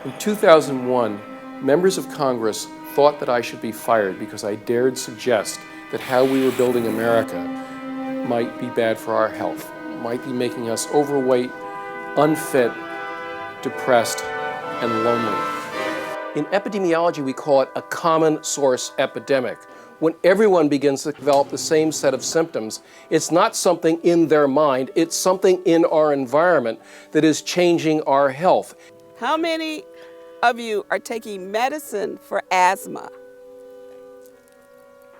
In 2001, members of Congress thought that I should be fired because I dared suggest that how we were building America might be bad for our health, might be making us overweight, unfit, depressed, and lonely. In epidemiology, we call it a common source epidemic. When everyone begins to develop the same set of symptoms, it's not something in their mind, it's something in our environment that is changing our health. How many of you are taking medicine for asthma?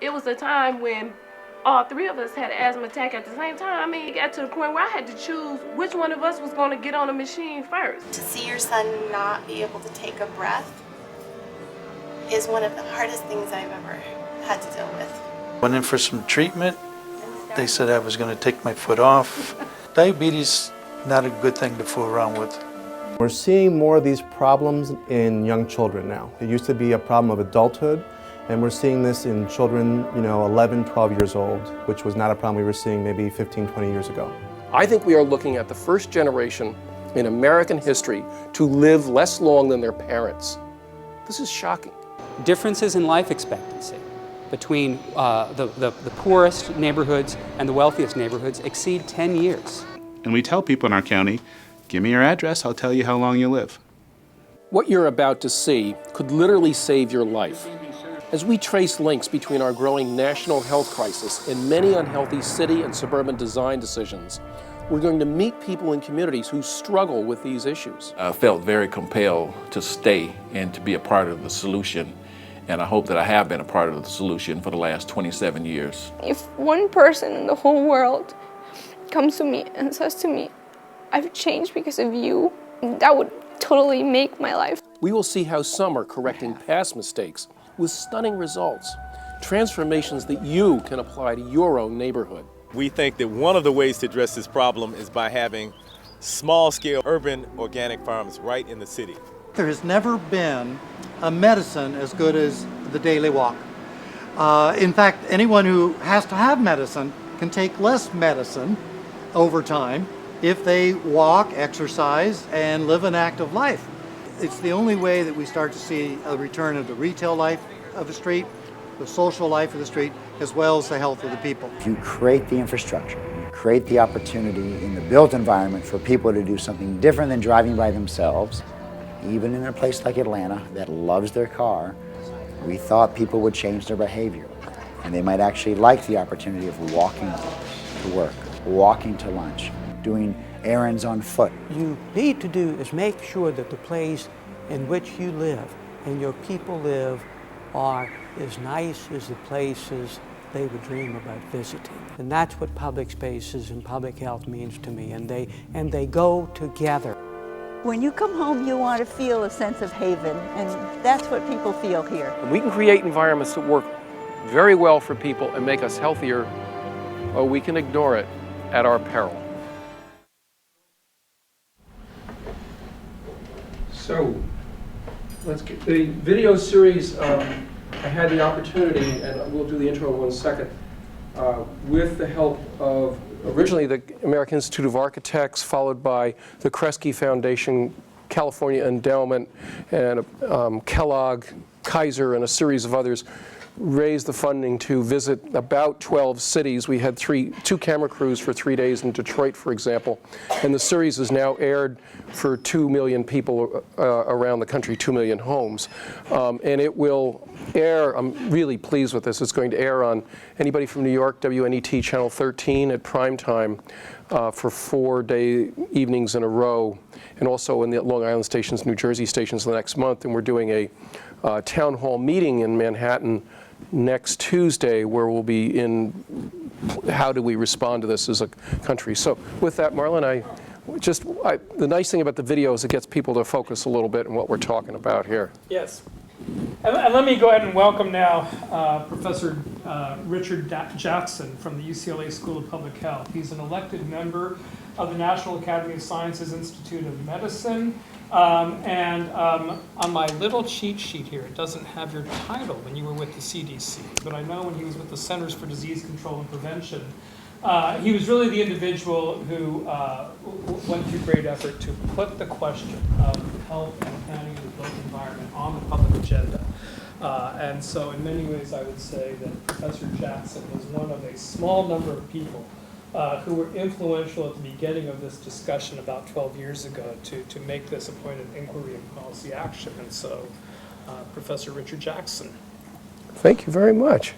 It was a time when all three of us had an asthma attack at the same time. I mean, it got to the point where I had to choose which one of us was going to get on the machine first. To see your son not be able to take a breath is one of the hardest things I've ever had to deal with. Went in for some treatment. They said I was going to take my foot off. Diabetes, not a good thing to fool around with. We're seeing more of these problems in young children now. It used to be a problem of adulthood, and we're seeing this in children, 11, 12 years old, which was not a problem we were seeing maybe 15, 20 years ago. I think we are looking at the first generation in American history to live less long than their parents. This is shocking. Differences in life expectancy between the poorest neighborhoods and the wealthiest neighborhoods exceed 10 years. And we tell people in our county, give me your address, I'll tell you how long you live. What you're about to see could literally save your life. As we trace links between our growing national health crisis and many unhealthy city and suburban design decisions, we're going to meet people in communities who struggle with these issues. I felt very compelled to stay and to be a part of the solution, and I hope that I have been a part of the solution for the last 27 years. If one person in the whole world comes to me and says to me, I've changed because of you, that would totally make my life. We will see how some are correcting past mistakes with stunning results, transformations that you can apply to your own neighborhood. We think that one of the ways to address this problem is by having small-scale urban organic farms right in the city. There has never been a medicine as good as the daily walk. In fact, anyone who has to have medicine can take less medicine over time if they walk, exercise, and live an active life. It's the only way that we start to see a return of the retail life of the street, the social life of the street, as well as the health of the people. If you create the infrastructure, you create the opportunity in the built environment for people to do something different than driving by themselves, even in a place like Atlanta that loves their car, we thought people would change their behavior. And they might actually like the opportunity of walking to work, walking to lunch, doing errands on foot. You need to do is make sure that the place in which you live and your people live are as nice as the places they would dream about visiting. And that's what public spaces and public health means to me, and they go together. When you come home, you want to feel a sense of haven, and that's what people feel here. And we can create environments that work very well for people and make us healthier, or we can ignore it at our peril. So, let's get the video series. I had the opportunity, and we'll do the intro in 1 second, with the help of originally the American Institute of Architects, followed by the Kresge Foundation, California Endowment, and Kellogg, Kaiser, and a series of others, raised the funding to visit about 12 cities. We had two camera crews for 3 days in Detroit, for example, and the series is now aired for 2 million people around the country, 2 million homes. And it will air, I'm really pleased with this, it's going to air on anybody from New York, WNET Channel 13 at prime time for 4-day evenings in a row, and also in the Long Island stations, New Jersey stations the next month. And we're doing a town hall meeting in Manhattan next Tuesday, where we'll be in how do we respond to this as a country. So with that, Marlon, the nice thing about the video is it gets people to focus a little bit on what we're talking about here. Yes. And let me go ahead and welcome now Professor Richard Jackson from the UCLA School of Public Health. He's an elected member of the National Academy of Sciences Institute of Medicine. On my little cheat sheet here, it doesn't have your title when you were with the CDC, but I know when he was with the Centers for Disease Control and Prevention, he was really the individual who went through great effort to put the question of health and planning of the built environment on the public agenda. And so in many ways, I would say that Professor Jackson was one of a small number of people who were influential at the beginning of this discussion about 12 years ago to make this a point of inquiry and policy action. And so, Professor Richard Jackson. Thank you very much.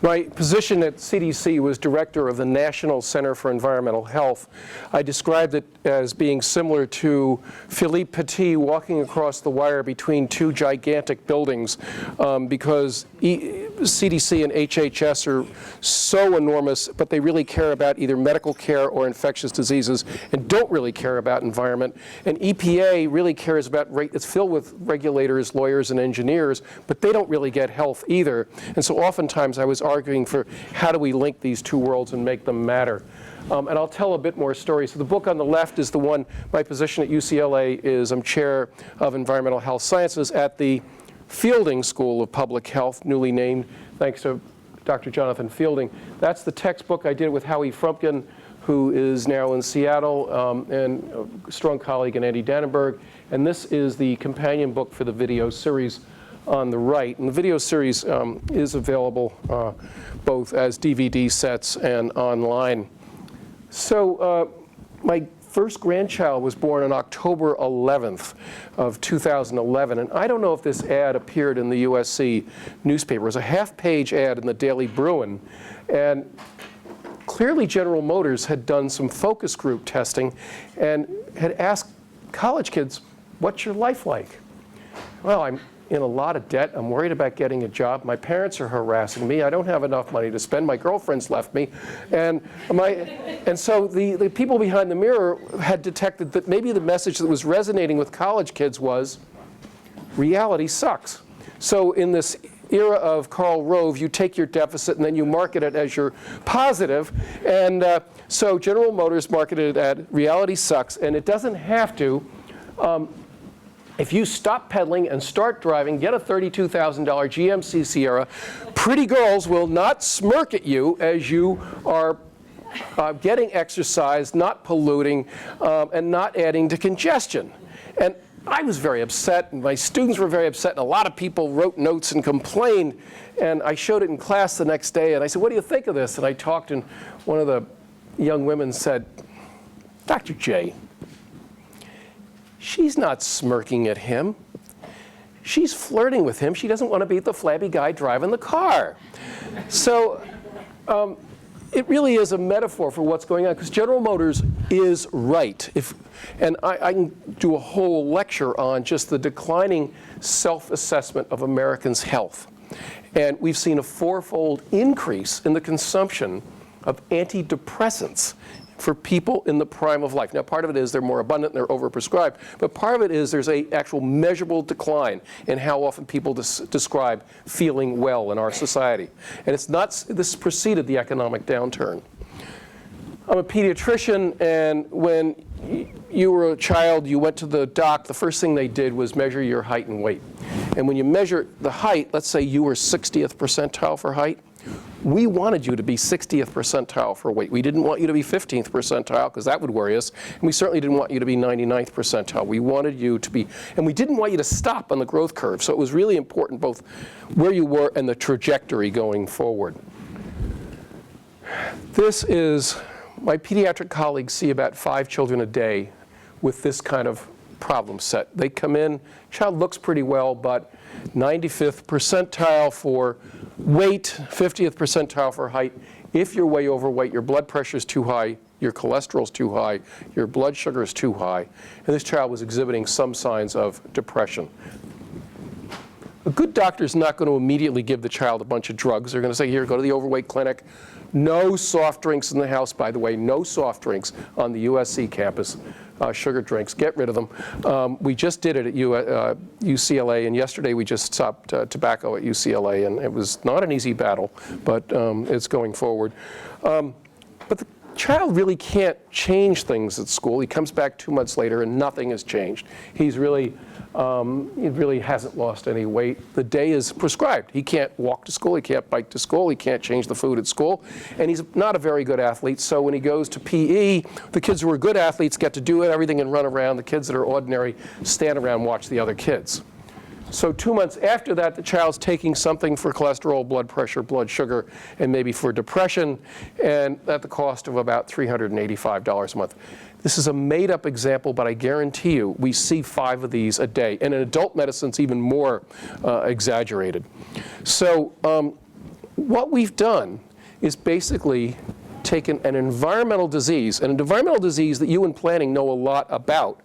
My position at CDC was director of the National Center for Environmental Health. I described it as being similar to Philippe Petit walking across the wire between two gigantic buildings because CDC and HHS are so enormous, but they really care about either medical care or infectious diseases and don't really care about environment. And EPA really cares about, it's filled with regulators, lawyers, and engineers, but they don't really get health either. And so oftentimes I was arguing for how do we link these two worlds and make them matter. And I'll tell a bit more stories. So the book on the left is the one, my position at UCLA is I'm chair of environmental health sciences at the Fielding School of Public Health, newly named thanks to Dr. Jonathan Fielding. That's the textbook I did with Howie Frumpkin, who is now in Seattle, and a strong colleague in Andy Dannenberg. And this is the companion book for the video series on the right. And the video series is available both as DVD sets and online. So my first grandchild was born on October 11th of 2011. And I don't know if this ad appeared in the USC newspaper. It was a half-page ad in the Daily Bruin. And clearly General Motors had done some focus group testing and had asked college kids, what's your life like? Well, I'm in a lot of debt. I'm worried about getting a job. My parents are harassing me. I don't have enough money to spend. My girlfriend's left me. And so the people behind the mirror had detected that maybe the message that was resonating with college kids was, reality sucks. So in this era of Karl Rove, you take your deficit and then you market it as your positive. And so General Motors marketed it at reality sucks, and it doesn't have to. If you stop pedaling and start driving, get a $32,000 GMC Sierra, pretty girls will not smirk at you as you are getting exercise, not polluting, and not adding to congestion. And I was very upset, and my students were very upset, and a lot of people wrote notes and complained. And I showed it in class the next day, and I said, what do you think of this? And I talked, and one of the young women said, Dr. J, she's not smirking at him. She's flirting with him. She doesn't want to be the flabby guy driving the car. So it really is a metaphor for what's going on, because General Motors is right. And I can do a whole lecture on just the declining self-assessment of Americans' health. And we've seen a fourfold increase in the consumption of antidepressants for people in the prime of life. Now, part of it is they're more abundant and they're overprescribed, but part of it is there's an actual measurable decline in how often people describe feeling well in our society. And it's not, this preceded the economic downturn. I'm a pediatrician, and when you were a child, you went to the doc, the first thing they did was measure your height and weight. And when you measure the height, let's say you were 60th percentile for height, we wanted you to be 60th percentile for weight. We didn't want you to be 15th percentile, because that would worry us. And we certainly didn't want you to be 99th percentile. We wanted you to be, and we didn't want you to stop on the growth curve. So it was really important both where you were and the trajectory going forward. This is, my pediatric colleagues see about 5 children a day with this kind of problem set. They come in, child looks pretty well, but 95th percentile for weight, 50th percentile for height. If you're way overweight, your blood pressure is too high, your cholesterol is too high, your blood sugar is too high, and this child was exhibiting some signs of depression. A good doctor is not going to immediately give the child a bunch of drugs. They're going to say, here, go to the overweight clinic. No soft drinks in the house, by the way, no soft drinks on the USC campus. Sugar drinks, get rid of them. We just did it at UCLA, and yesterday we just stopped tobacco at UCLA, and it was not an easy battle, but it's going forward. But child really can't change things at school. He comes back 2 months later and nothing has changed. He's really, he really hasn't lost any weight. The day is prescribed. He can't walk to school, he can't bike to school, he can't change the food at school, and he's not a very good athlete. So when he goes to PE, the kids who are good athletes get to do everything and run around. The kids that are ordinary stand around and watch the other kids. So 2 months after that, the child's taking something for cholesterol, blood pressure, blood sugar, and maybe for depression, and at the cost of about $385 a month. This is a made-up example, but I guarantee you we see 5 of these a day. And in adult medicine, it's even more exaggerated. So what we've done is basically taken an environmental disease that you in planning know a lot about,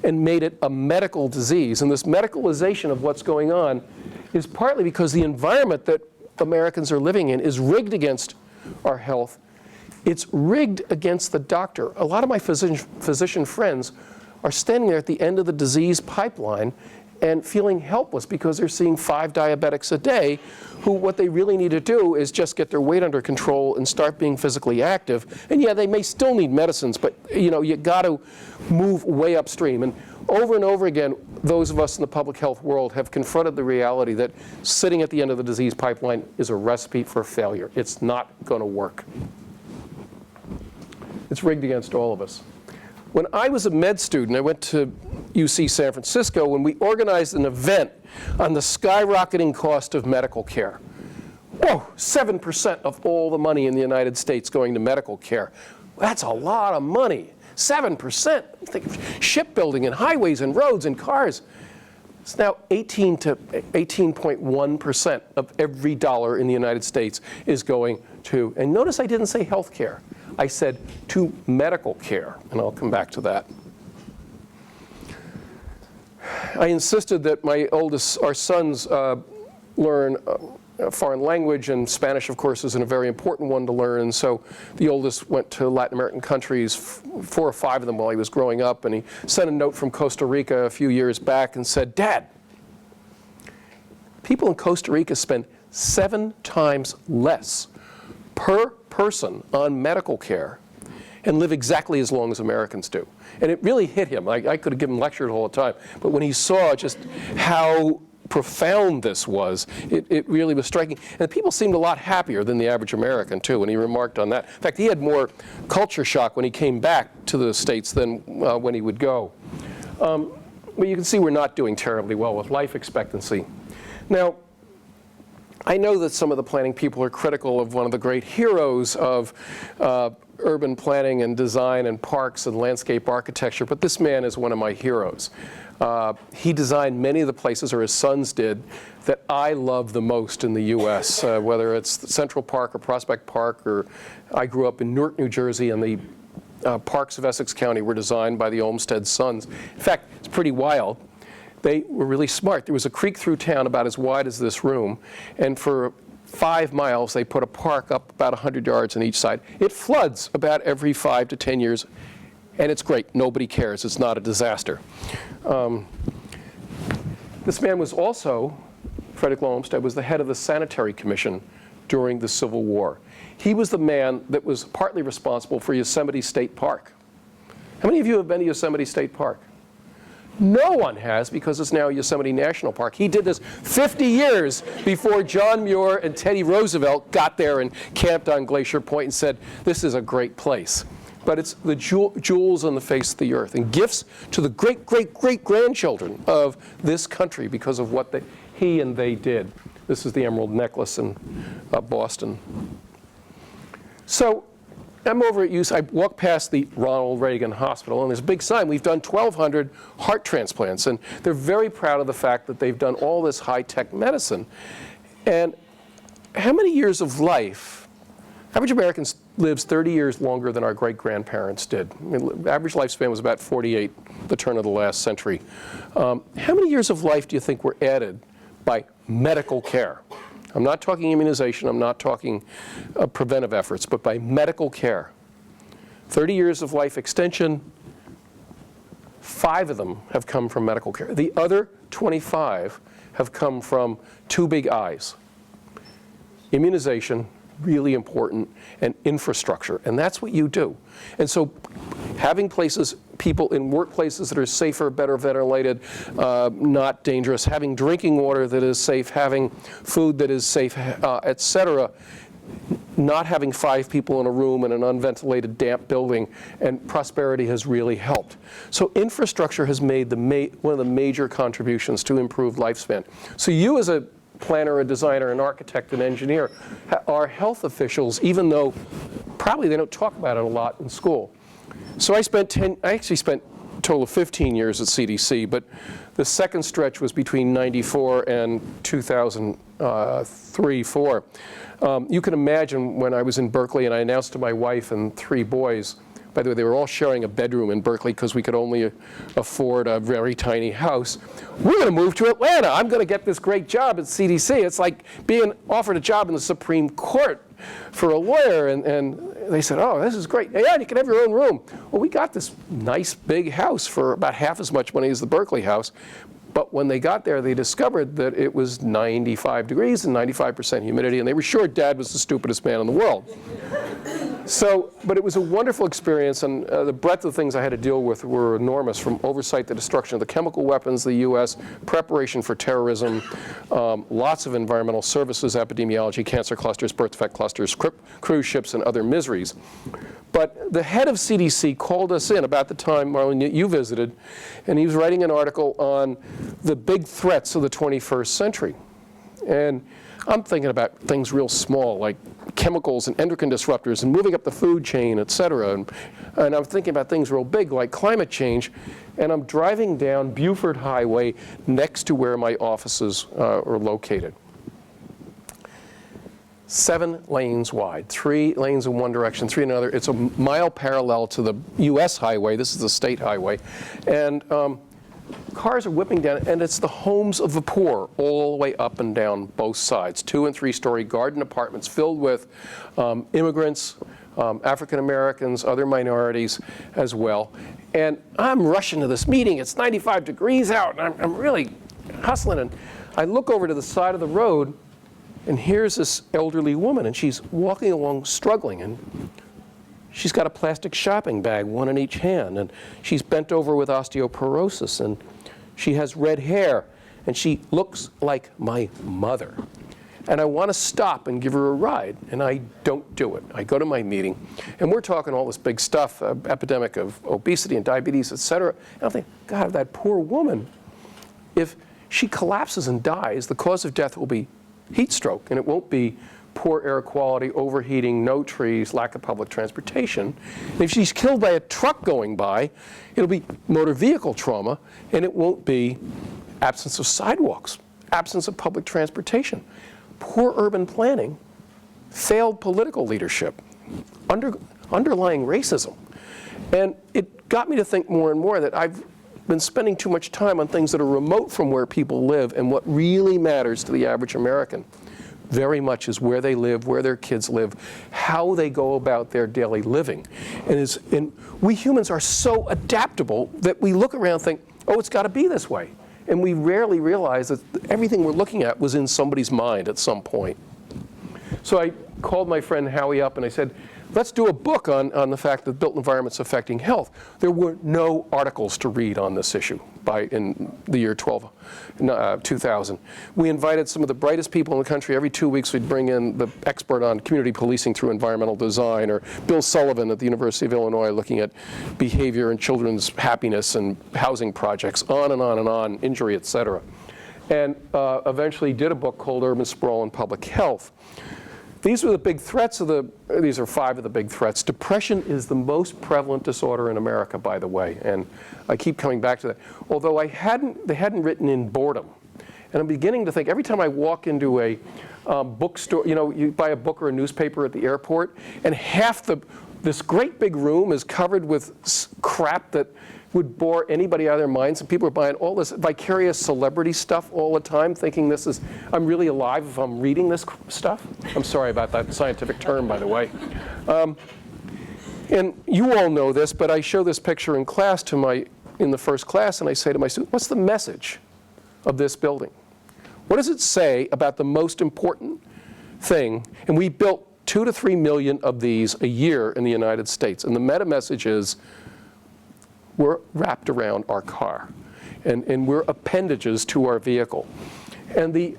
and made it a medical disease. And this medicalization of what's going on is partly because the environment that Americans are living in is rigged against our health. It's rigged against the doctor. A lot of my physician friends are standing there at the end of the disease pipeline and feeling helpless because they're seeing 5 diabetics a day who what they really need to do is just get their weight under control and start being physically active. And yeah, they may still need medicines, but you know, you got to move way upstream. And over again, those of us in the public health world have confronted the reality that sitting at the end of the disease pipeline is a recipe for failure. It's not going to work. It's rigged against all of us. When I was a med student, I went to UC San Francisco when we organized an event on the skyrocketing cost of medical care. Whoa, 7% of all the money in the United States going to medical care. That's a lot of money. 7%. Think of shipbuilding and highways and roads and cars. It's now 18 to 18.1% of every dollar in the United States is going to, and notice I didn't say health care. I said to medical care, and I'll come back to that. I insisted that our sons learn a foreign language, and Spanish, of course, is a very important one to learn. And so the oldest went to Latin American countries, 4 or 5 of them while he was growing up, and he sent a note from Costa Rica a few years back and said, "Dad, people in Costa Rica spend 7 times less per person on medical care and live exactly as long as Americans do." And it really hit him. I could have given lectures all the time, but when he saw just how profound this was, it really was striking. And the people seemed a lot happier than the average American, too, and he remarked on that. In fact, he had more culture shock when he came back to the States than when he would go. But you can see we're not doing terribly well with life expectancy. Now, I know that some of the planning people are critical of one of the great heroes of urban planning and design and parks and landscape architecture, but this man is one of my heroes. He designed many of the places, or his sons did, that I love the most in the U.S., whether it's Central Park or Prospect Park, or I grew up in Newark, New Jersey, and the parks of Essex County were designed by the Olmsted sons. In fact, it's pretty wild. They were really smart. There was a creek through town about as wide as this room, and for 5 miles they put a park up about 100 yards on each side. It floods about every 5 to 10 years, and it's great. Nobody cares. It's not a disaster. This man was also, Frederick Olmsted, was the head of the Sanitary Commission during the Civil War. He was the man that was partly responsible for Yosemite State Park. How many of you have been to Yosemite State Park? No one has, because it's now Yosemite National Park. He did this 50 years before John Muir and Teddy Roosevelt got there and camped on Glacier Point and said, this is a great place. But it's the jewels on the face of the earth, and gifts to the great-great-great-grandchildren of this country because of what he and they did. This is the Emerald Necklace in Boston. So I'm over at UC. I walk past the Ronald Reagan Hospital, and there's a big sign. We've done 1,200 heart transplants, and they're very proud of the fact that they've done all this high-tech medicine. And how many years of life? Average American lives 30 years longer than our great-grandparents did. I mean, average lifespan was about 48, the turn of the last century. How many years of life do you think were added by medical care? I'm not talking immunization, I'm not talking preventive efforts, but by medical care. 30 years of life extension, 5 of them have come from medical care. The other 25 have come from 2 big I's: immunization really important, and infrastructure. And that's what you do. And so having places, people in workplaces that are safer, better ventilated, not dangerous, having drinking water that is safe, having food that is safe, et cetera, not having 5 people in a room in an unventilated, damp building, and prosperity has really helped. So infrastructure has made one of the major contributions to improved lifespan. So you as a planner, a designer, an architect, an engineer are health officials, even though probably they don't talk about it a lot in school. So I actually spent a total of 15 years at CDC, but the second stretch was between 94 and 2003, 4. You can imagine when I was in Berkeley and I announced to my wife and 3 boys, by the way, they were all sharing a bedroom in Berkeley because we could only afford a very tiny house. We're going to move to Atlanta. I'm going to get this great job at CDC. It's like being offered a job in the Supreme Court for a lawyer. And they said, oh, this is great. Yeah, you can have your own room. Well, we got this nice big house for about half as much money as the Berkeley house. But when they got there, they discovered that it was 95 degrees and 95% humidity, and they were sure Dad was the stupidest man in the world. So, but it was a wonderful experience, and the breadth of things I had to deal with were enormous, from oversight the destruction of the chemical weapons of the U.S., preparation for terrorism, lots of environmental services, epidemiology, cancer clusters, birth defect clusters, cruise ships, and other miseries. But the head of CDC called us in about the time, Marlene, you visited, and he was writing an article on the big threats of the 21st century. And I'm thinking about things real small, like chemicals and endocrine disruptors and moving up the food chain, et cetera. And I'm thinking about things real big, like climate change. And I'm driving down Buford Highway next to where my offices are located. 7 lanes wide, 3 lanes in one direction, 3 in another. It's a mile parallel to the U.S. highway. This is the state highway. And cars are whipping down, and it's the homes of the poor all the way up and down both sides. 2- and 3-story garden apartments filled with immigrants, African Americans, other minorities as well. And I'm rushing to this meeting. It's 95 degrees out, and I'm really hustling. And I look over to the side of the road, and here's this elderly woman, and she's walking along struggling, and she's got a plastic shopping bag, one in each hand, and she's bent over with osteoporosis, and she has red hair, and she looks like my mother. And I want to stop and give her a ride, and I don't do it. I go to my meeting, and we're talking all this big stuff, epidemic of obesity and diabetes, et cetera. And I'm thinking, God, that poor woman, if she collapses and dies, the cause of death will be heat stroke, and it won't be poor air quality, overheating, no trees, lack of public transportation. And if she's killed by a truck going by, it'll be motor vehicle trauma, and it won't be absence of sidewalks, absence of public transportation, poor urban planning, failed political leadership, underlying racism. And it got me to think more and more that I've been spending too much time on things that are remote from where people live, and what really matters to the average American very much is where they live, where their kids live, how they go about their daily living. And we humans are so adaptable that we look around and think, oh, it's got to be this way. And we rarely realize that everything we're looking at was in somebody's mind at some point. So I called my friend Howie up and I said, let's do a book on the fact that built environment's affecting health. There were no articles to read on this issue in the year 2000. We invited some of the brightest people in the country. Every 2 weeks we'd bring in the expert on community policing through environmental design, or Bill Sullivan at the University of Illinois looking at behavior and children's happiness and housing projects, on and on and on, injury, et cetera. And eventually did a book called Urban Sprawl and Public Health. These are the big threats these are 5 of the big threats. Depression is the most prevalent disorder in America, by the way, and I keep coming back to that. Although they hadn't written in boredom. And I'm beginning to think, every time I walk into a bookstore, you buy a book or a newspaper at the airport, and this great big room is covered with crap that would bore anybody out of their minds, and people are buying all this vicarious celebrity stuff all the time, thinking I'm really alive if I'm reading this stuff. I'm sorry about that scientific term, by the way. And you all know this, but I show this picture in class in the first class, and I say to my students, what's the message of this building? What does it say about the most important thing? And we built 2 to 3 million of these a year in the United States. And the meta message is we're wrapped around our car, and we're appendages to our vehicle. And the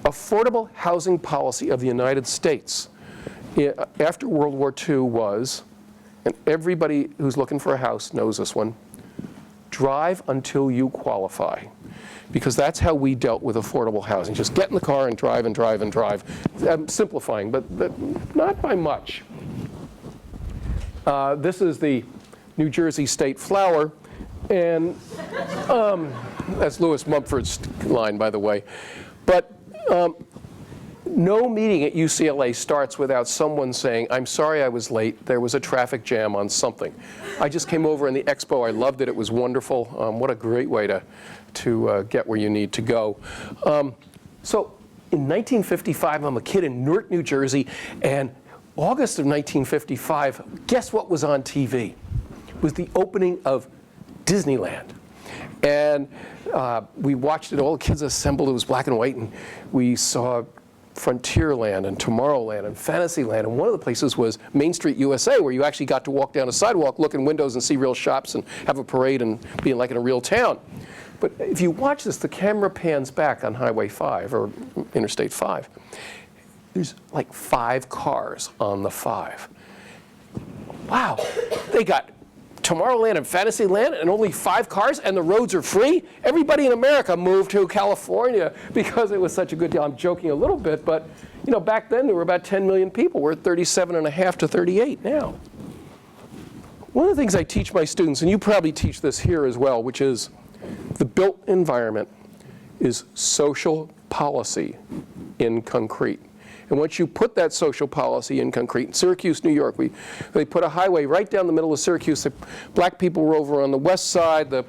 affordable housing policy of the United States after World War II was, and everybody who's looking for a house knows this one, drive until you qualify. Because that's how we dealt with affordable housing. Just get in the car and drive and drive and drive. I'm simplifying, but not by much. This is the New Jersey State Flower, and that's Lewis Mumford's line, by the way. But no meeting at UCLA starts without someone saying, I'm sorry I was late, there was a traffic jam on something. I just came over in the expo, I loved it, it was wonderful. What a great way to get where you need to go. So in 1955, I'm a kid in Newark, New Jersey, and August of 1955, guess what was on TV? It was the opening of Disneyland. And we watched it, all the kids assembled, it was black and white, and we saw Frontierland and Tomorrowland and Fantasyland, and one of the places was Main Street USA, where you actually got to walk down a sidewalk, look in windows and see real shops and have a parade and be like in a real town. But if you watch this, the camera pans back on Highway 5 or Interstate 5. There's like 5 cars on the 5. Wow, they got Tomorrowland and Fantasyland and only 5 cars and the roads are free? Everybody in America moved to California because it was such a good deal. I'm joking a little bit, but you know, back then there were about 10 million people. We're at 37.5 to 38 now. One of the things I teach my students, and you probably teach this here as well, which is the built environment is social policy in concrete. And once you put that social policy in concrete, in Syracuse, New York, they put a highway right down the middle of Syracuse. The black people were over on the west side, the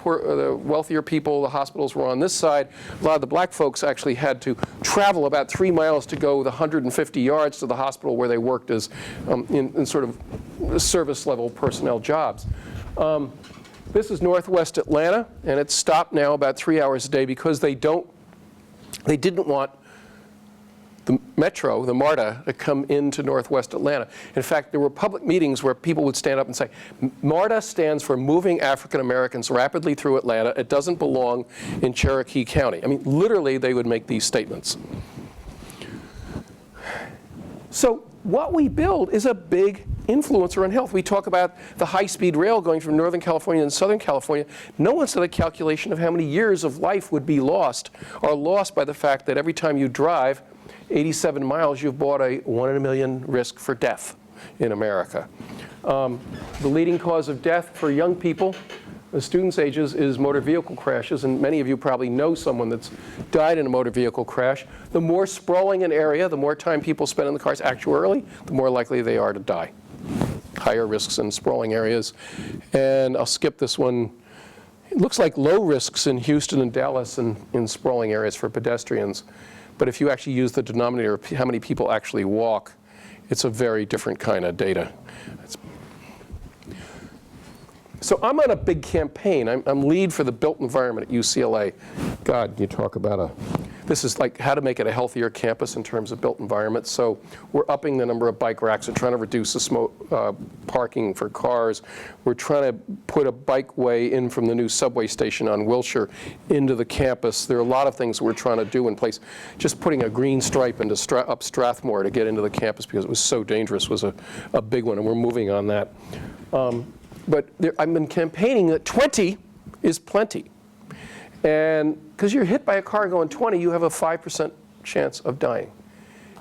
wealthier people, the hospitals were on this side. A lot of the black folks actually had to travel about 3 miles to go the 150 yards to the hospital where they worked as in sort of service level personnel jobs. This is Northwest Atlanta, and it's stopped now about 3 hours a day because they didn't want the metro, the MARTA, to come into Northwest Atlanta. In fact, there were public meetings where people would stand up and say, MARTA stands for Moving African Americans Rapidly Through Atlanta. It doesn't belong in Cherokee County. I mean, literally, they would make these statements. So what we build is a big influencer on health. We talk about the high-speed rail going from Northern California and Southern California. No one's done a calculation of how many years of life would be lost, or lost by the fact that every time you drive 87 miles, you've bought a 1 in a million risk for death in America. The leading cause of death for young people, the students' ages, is motor vehicle crashes, and many of you probably know someone that's died in a motor vehicle crash. The more sprawling an area, the more time people spend in the cars actuarially, the more likely they are to die. Higher risks in sprawling areas. And I'll skip this one. It looks like low risks in Houston and Dallas and in sprawling areas for pedestrians. But if you actually use the denominator of how many people actually walk, it's a very different kind of data. So I'm on a big campaign. I'm lead for the built environment at UCLA. God, you talk about this is like how to make it a healthier campus in terms of built environment. So we're upping the number of bike racks. We're trying to reduce the parking for cars. We're trying to put a bikeway in from the new subway station on Wilshire into the campus. There are a lot of things we're trying to do in place. Just putting a green stripe into up Strathmore to get into the campus because it was so dangerous was a big one, and we're moving on that. But I've been campaigning that 20 is plenty. And because you're hit by a car going 20, you have a 5% chance of dying.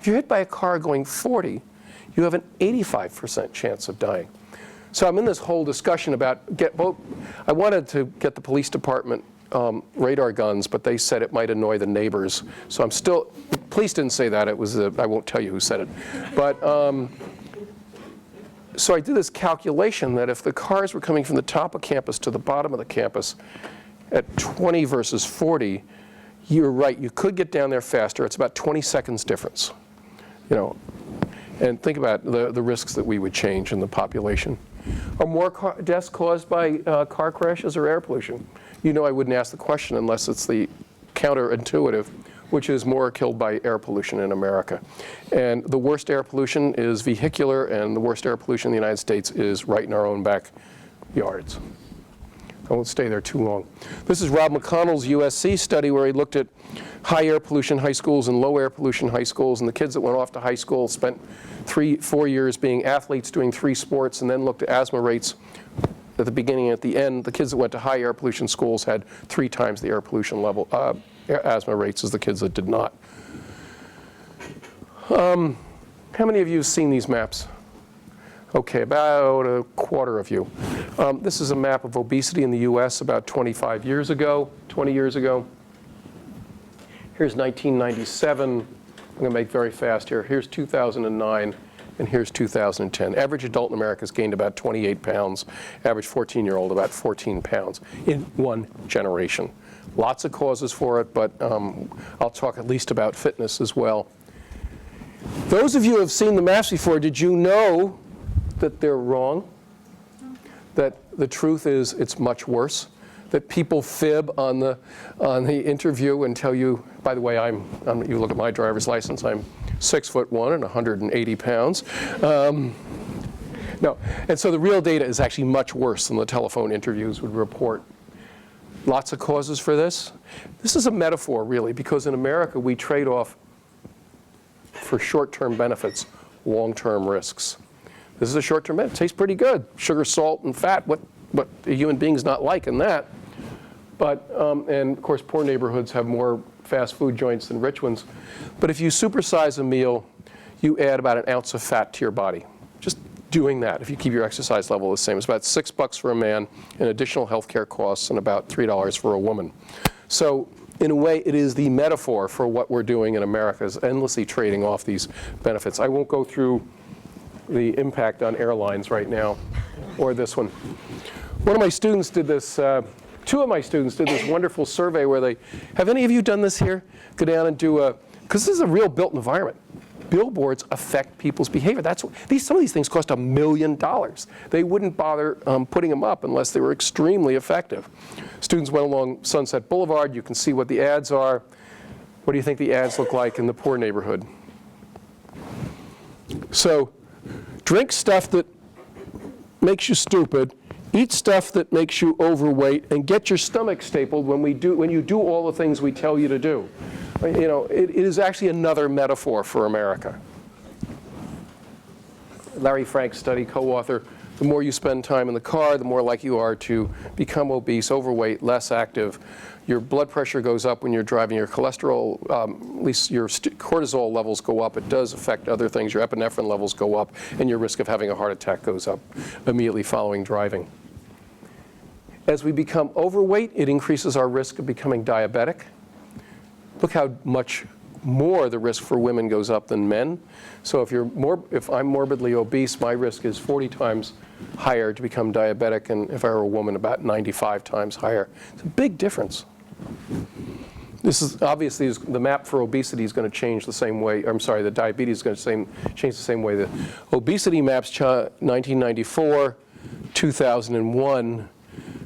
If you're hit by a car going 40, you have an 85% chance of dying. So I'm in this whole discussion about I wanted to get the police department radar guns, but they said it might annoy the neighbors. So I'm still, police didn't say that. It was, I won't tell you who said it. But so I did this calculation that if the cars were coming from the top of campus to the bottom of the campus at 20 versus 40, you're right, you could get down there faster. It's about 20 seconds difference, you know. And think about the risks that we would change in the population. Are more deaths caused by car crashes or air pollution? You know I wouldn't ask the question unless it's the counterintuitive. which is more killed by air pollution in America. And the worst air pollution is vehicular, and the worst air pollution in the United States is right in our own backyards. I won't stay there too long. This is Rob McConnell's USC study where he looked at high air pollution high schools and low air pollution high schools, and the kids that went off to high school spent 4 years being athletes doing 3 sports, and then looked at asthma rates at the beginning and at the end. The kids that went to high air pollution schools had 3 times the air pollution level asthma rates as the kids that did not. How many of you have seen these maps? Okay, about a quarter of you. This is a map of obesity in the US about 20 years ago. Here's 1997. I'm going to make very fast here. Here's 2009, and here's 2010. Average adult in America has gained about 28 pounds. Average 14-year-old about 14 pounds in one generation. Lots of causes for it, but I'll talk at least about fitness as well. Those of you who have seen the maps before, did you know that they're wrong? That the truth is it's much worse? That people fib on the interview and tell you, by the way, you look at my driver's license, I'm 6'1" and 180 pounds. No, and so the real data is actually much worse than the telephone interviews would report. Lots of causes for this. This is a metaphor, really, because in America we trade off for short-term benefits, long-term risks. This is a short-term benefit. It tastes pretty good. Sugar, salt, and fat. What a human being's not liking that. But, and of course, poor neighborhoods have more fast food joints than rich ones. But if you supersize a meal, you add about an ounce of fat to your body. Just doing that, if you keep your exercise level the same. It's about $6 for a man in additional healthcare costs and about $3 for a woman. So in a way, it is the metaphor for what we're doing in America, is endlessly trading off these benefits. I won't go through the impact on airlines right now, or this one. One of my students did this, 2 of my students did this wonderful survey where they, have any of you done this here? Go down and do because this is a real built environment. Billboards affect people's behavior. That's what, some of these things cost $1 million. They wouldn't bother putting them up unless they were extremely effective. Students went along Sunset Boulevard. You can see what the ads are. What do you think the ads look like in the poor neighborhood? So, drink stuff that makes you stupid, eat stuff that makes you overweight, and get your stomach stapled when you do all the things we tell you to do. You know, it is actually another metaphor for America. Larry Frank's study, co-author, the more you spend time in the car, the more likely you are to become obese, overweight, less active. Your blood pressure goes up when you're driving. Your cholesterol, at least your cortisol levels go up. It does affect other things. Your epinephrine levels go up, and your risk of having a heart attack goes up immediately following driving. As we become overweight, it increases our risk of becoming diabetic. Look how much more the risk for women goes up than men. So if I'm morbidly obese, my risk is 40 times higher to become diabetic, and if I were a woman, about 95 times higher. It's a big difference. This is obviously the map for obesity is going to change the same way. I'm sorry, the diabetes is going to change the same way. The obesity maps 1994, 2001,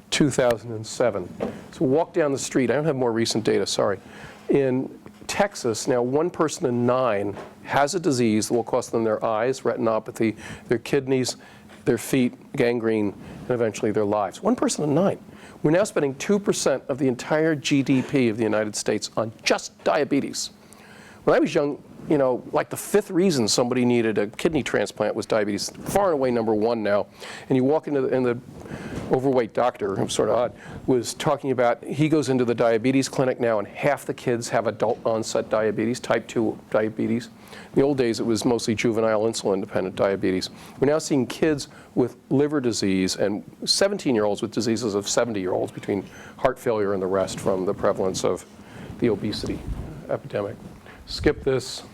2007. So walk down the street. I don't have more recent data, sorry. In Texas, now 1 person in 9 has a disease that will cost them their eyes, retinopathy, their kidneys, their feet, gangrene, and eventually their lives. 1 person in 9. We're now spending 2% of the entire GDP of the United States on just diabetes. When I was young, you know, like the 5th reason somebody needed a kidney transplant was diabetes. Far and away number 1 now. And you walk into the overweight doctor, who's sort of odd, was talking about, he goes into the diabetes clinic now, and half the kids have adult onset diabetes, type 2 diabetes. In the old days, it was mostly juvenile insulin-dependent diabetes. We're now seeing kids with liver disease and 17-year-olds with diseases of 70-year-olds, between heart failure and the rest from the prevalence of the obesity epidemic. Skip this.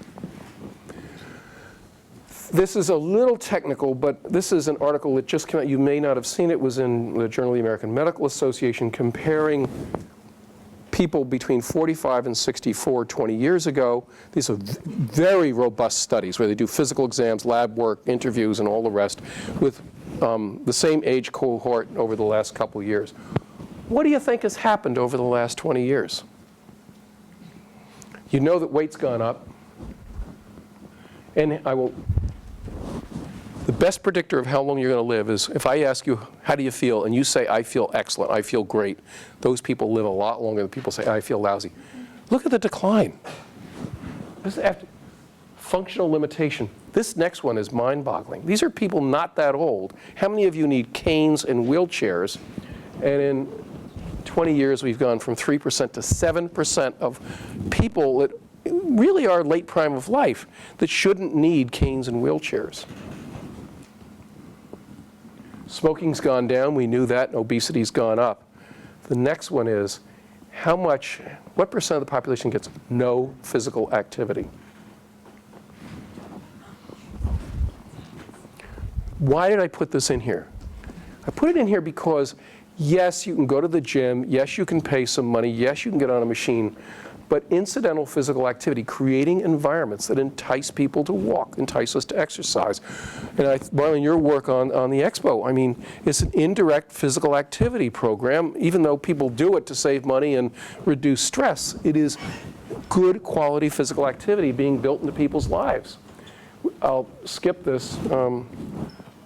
This is a little technical, but this is an article that just came out. You may not have seen it. It was in the Journal of the American Medical Association, comparing people between 45 and 64 20 years ago. These are very robust studies where they do physical exams, lab work, interviews, and all the rest with the same age cohort over the last couple years. What do you think has happened over the last 20 years? You know that weight's gone up. And the best predictor of how long you're going to live is if I ask you, how do you feel? And you say, I feel excellent, I feel great. Those people live a lot longer than people say, I feel lousy. Look at the decline. This is after functional limitation. This next one is mind-boggling. These are people not that old. How many of you need canes and wheelchairs? And in 20 years, we've gone from 3% to 7% of people that really are late prime of life that shouldn't need canes and wheelchairs. Smoking's gone down, we knew that, and obesity's gone up. The next one is what percent of the population gets no physical activity? Why did I put this in here? I put it in here because, yes, you can go to the gym, yes, you can pay some money, yes, you can get on a machine, but incidental physical activity, creating environments that entice people to walk, entice us to exercise. And Marlon, your work on the expo, I mean, it's an indirect physical activity program. Even though people do it to save money and reduce stress, it is good quality physical activity being built into people's lives. I'll skip this,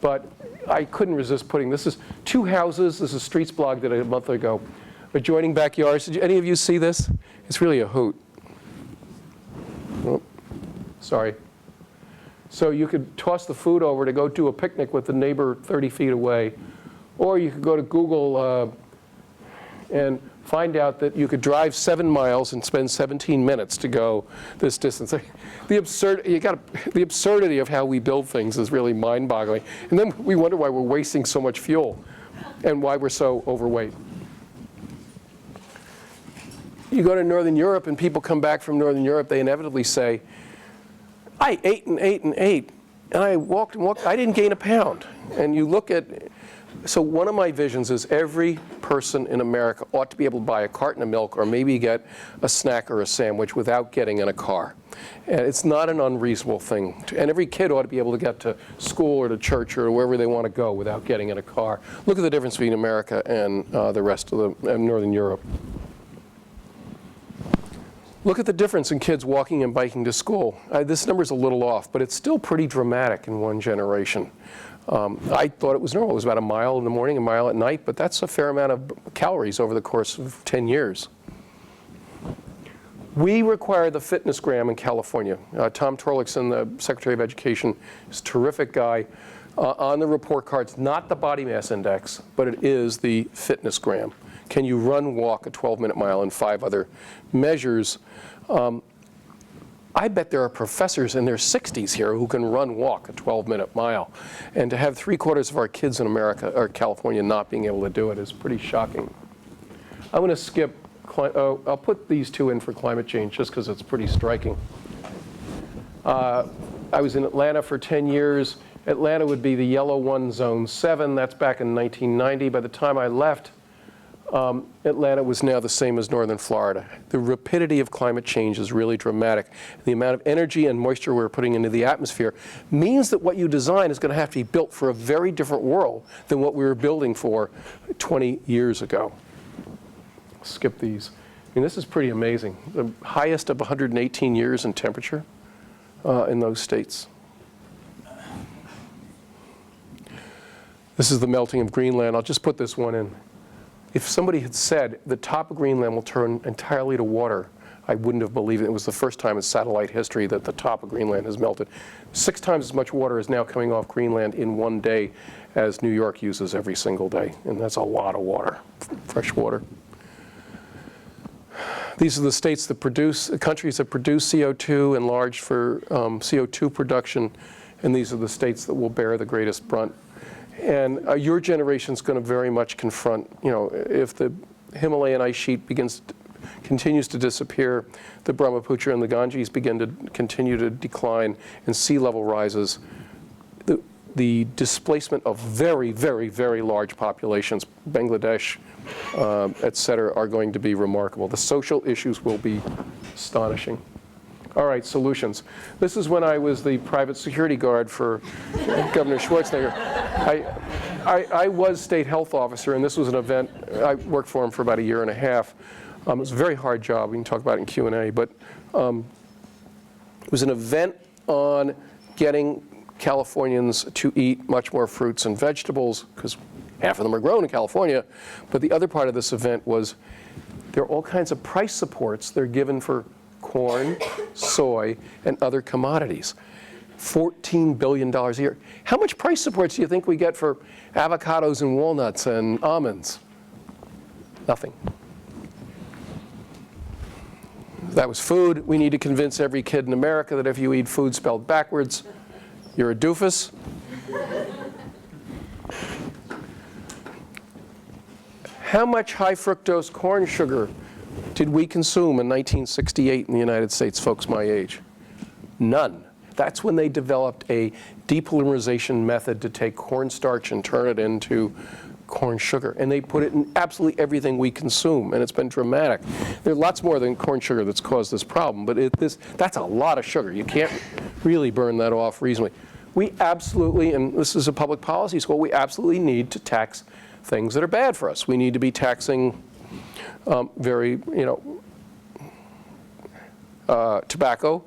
but I couldn't resist putting, this is 2 houses, this is Streets blog did a month ago, adjoining backyards. Did any of you see this? It's really a hoot. Oh, sorry. So you could toss the food over to go do a picnic with the neighbor 30 feet away. Or you could go to Google and find out that you could drive 7 miles and spend 17 minutes to go this distance. The absurdity of how we build things is really mind-boggling. And then we wonder why we're wasting so much fuel and why we're so overweight. You go to Northern Europe and people come back from Northern Europe, they inevitably say, I ate and ate and ate, and I walked and walked, I didn't gain a pound. And you look at, so one of my visions is every person in America ought to be able to buy a carton of milk or maybe get a snack or a sandwich without getting in a car. And it's not an unreasonable thing. And every kid ought to be able to get to school or to church or wherever they want to go without getting in a car. Look at the difference between America and the rest of Northern Europe. Look at the difference in kids walking and biking to school. This number's a little off, but it's still pretty dramatic in one generation. I thought it was normal. It was about a mile in the morning, a mile at night, but that's a fair amount of calories over the course of 10 years. We require the fitness gram in California. Tom Torlakson, the Secretary of Education, is a terrific guy. On the report cards, not the body mass index, but it is the fitness gram. Can you run, walk a 12-minute mile, and 5 other measures? I bet there are professors in their 60s here who can run, walk a 12-minute mile. And to have 3/4 of our kids in America or California not being able to do it is pretty shocking. I'm going to skip, I'll put these 2 in for climate change just because it's pretty striking. I was in Atlanta for 10 years. Atlanta would be the yellow one, zone 7. That's back in 1990. By the time I left, Atlanta was now the same as northern Florida. The rapidity of climate change is really dramatic. The amount of energy and moisture we're putting into the atmosphere means that what you design is going to have to be built for a very different world than what we were building for 20 years ago. Skip these. I mean, this is pretty amazing. The highest of 118 years in temperature in those states. This is the melting of Greenland. I'll just put this one in. If somebody had said the top of Greenland will turn entirely to water, I wouldn't have believed it. It was the first time in satellite history that the top of Greenland has melted. 6 times as much water is now coming off Greenland in one day as New York uses every single day. And that's a lot of water, fresh water. These are the states that produce, countries that produce CO2 enlarged for CO2 production. And these are the states that will bear the greatest brunt. And your generation's going to very much confront, if the Himalayan ice sheet continues to disappear, the Brahmaputra and the Ganges begin to continue to decline, and sea level rises, the displacement of very, very, very large populations, Bangladesh, et cetera, are going to be remarkable. The social issues will be astonishing. All right, solutions. This is when I was the private security guard for Governor Schwarzenegger. I was state health officer, and this was an event. I worked for him for about 1.5 years. It was a very hard job. We can talk about it in Q&A, but it was an event on getting Californians to eat much more fruits and vegetables, because half of them are grown in California. But the other part of this event was there are all kinds of price supports they're given for corn, soy, and other commodities. $14 billion a year. How much price supports do you think we get for avocados and walnuts and almonds? Nothing. That was food. We need to convince every kid in America that if you eat food spelled backwards, you're a doofus. How much high fructose corn sugar did we consume in 1968 in the United States, folks my age? None. That's when they developed a depolymerization method to take cornstarch and turn it into corn sugar. And they put it in absolutely everything we consume, and it's been dramatic. There's lots more than corn sugar that's caused this problem, but that's a lot of sugar. You can't really burn that off reasonably. We absolutely, and this is a public policy school, we absolutely need to tax things that are bad for us. We need to be taxing tobacco,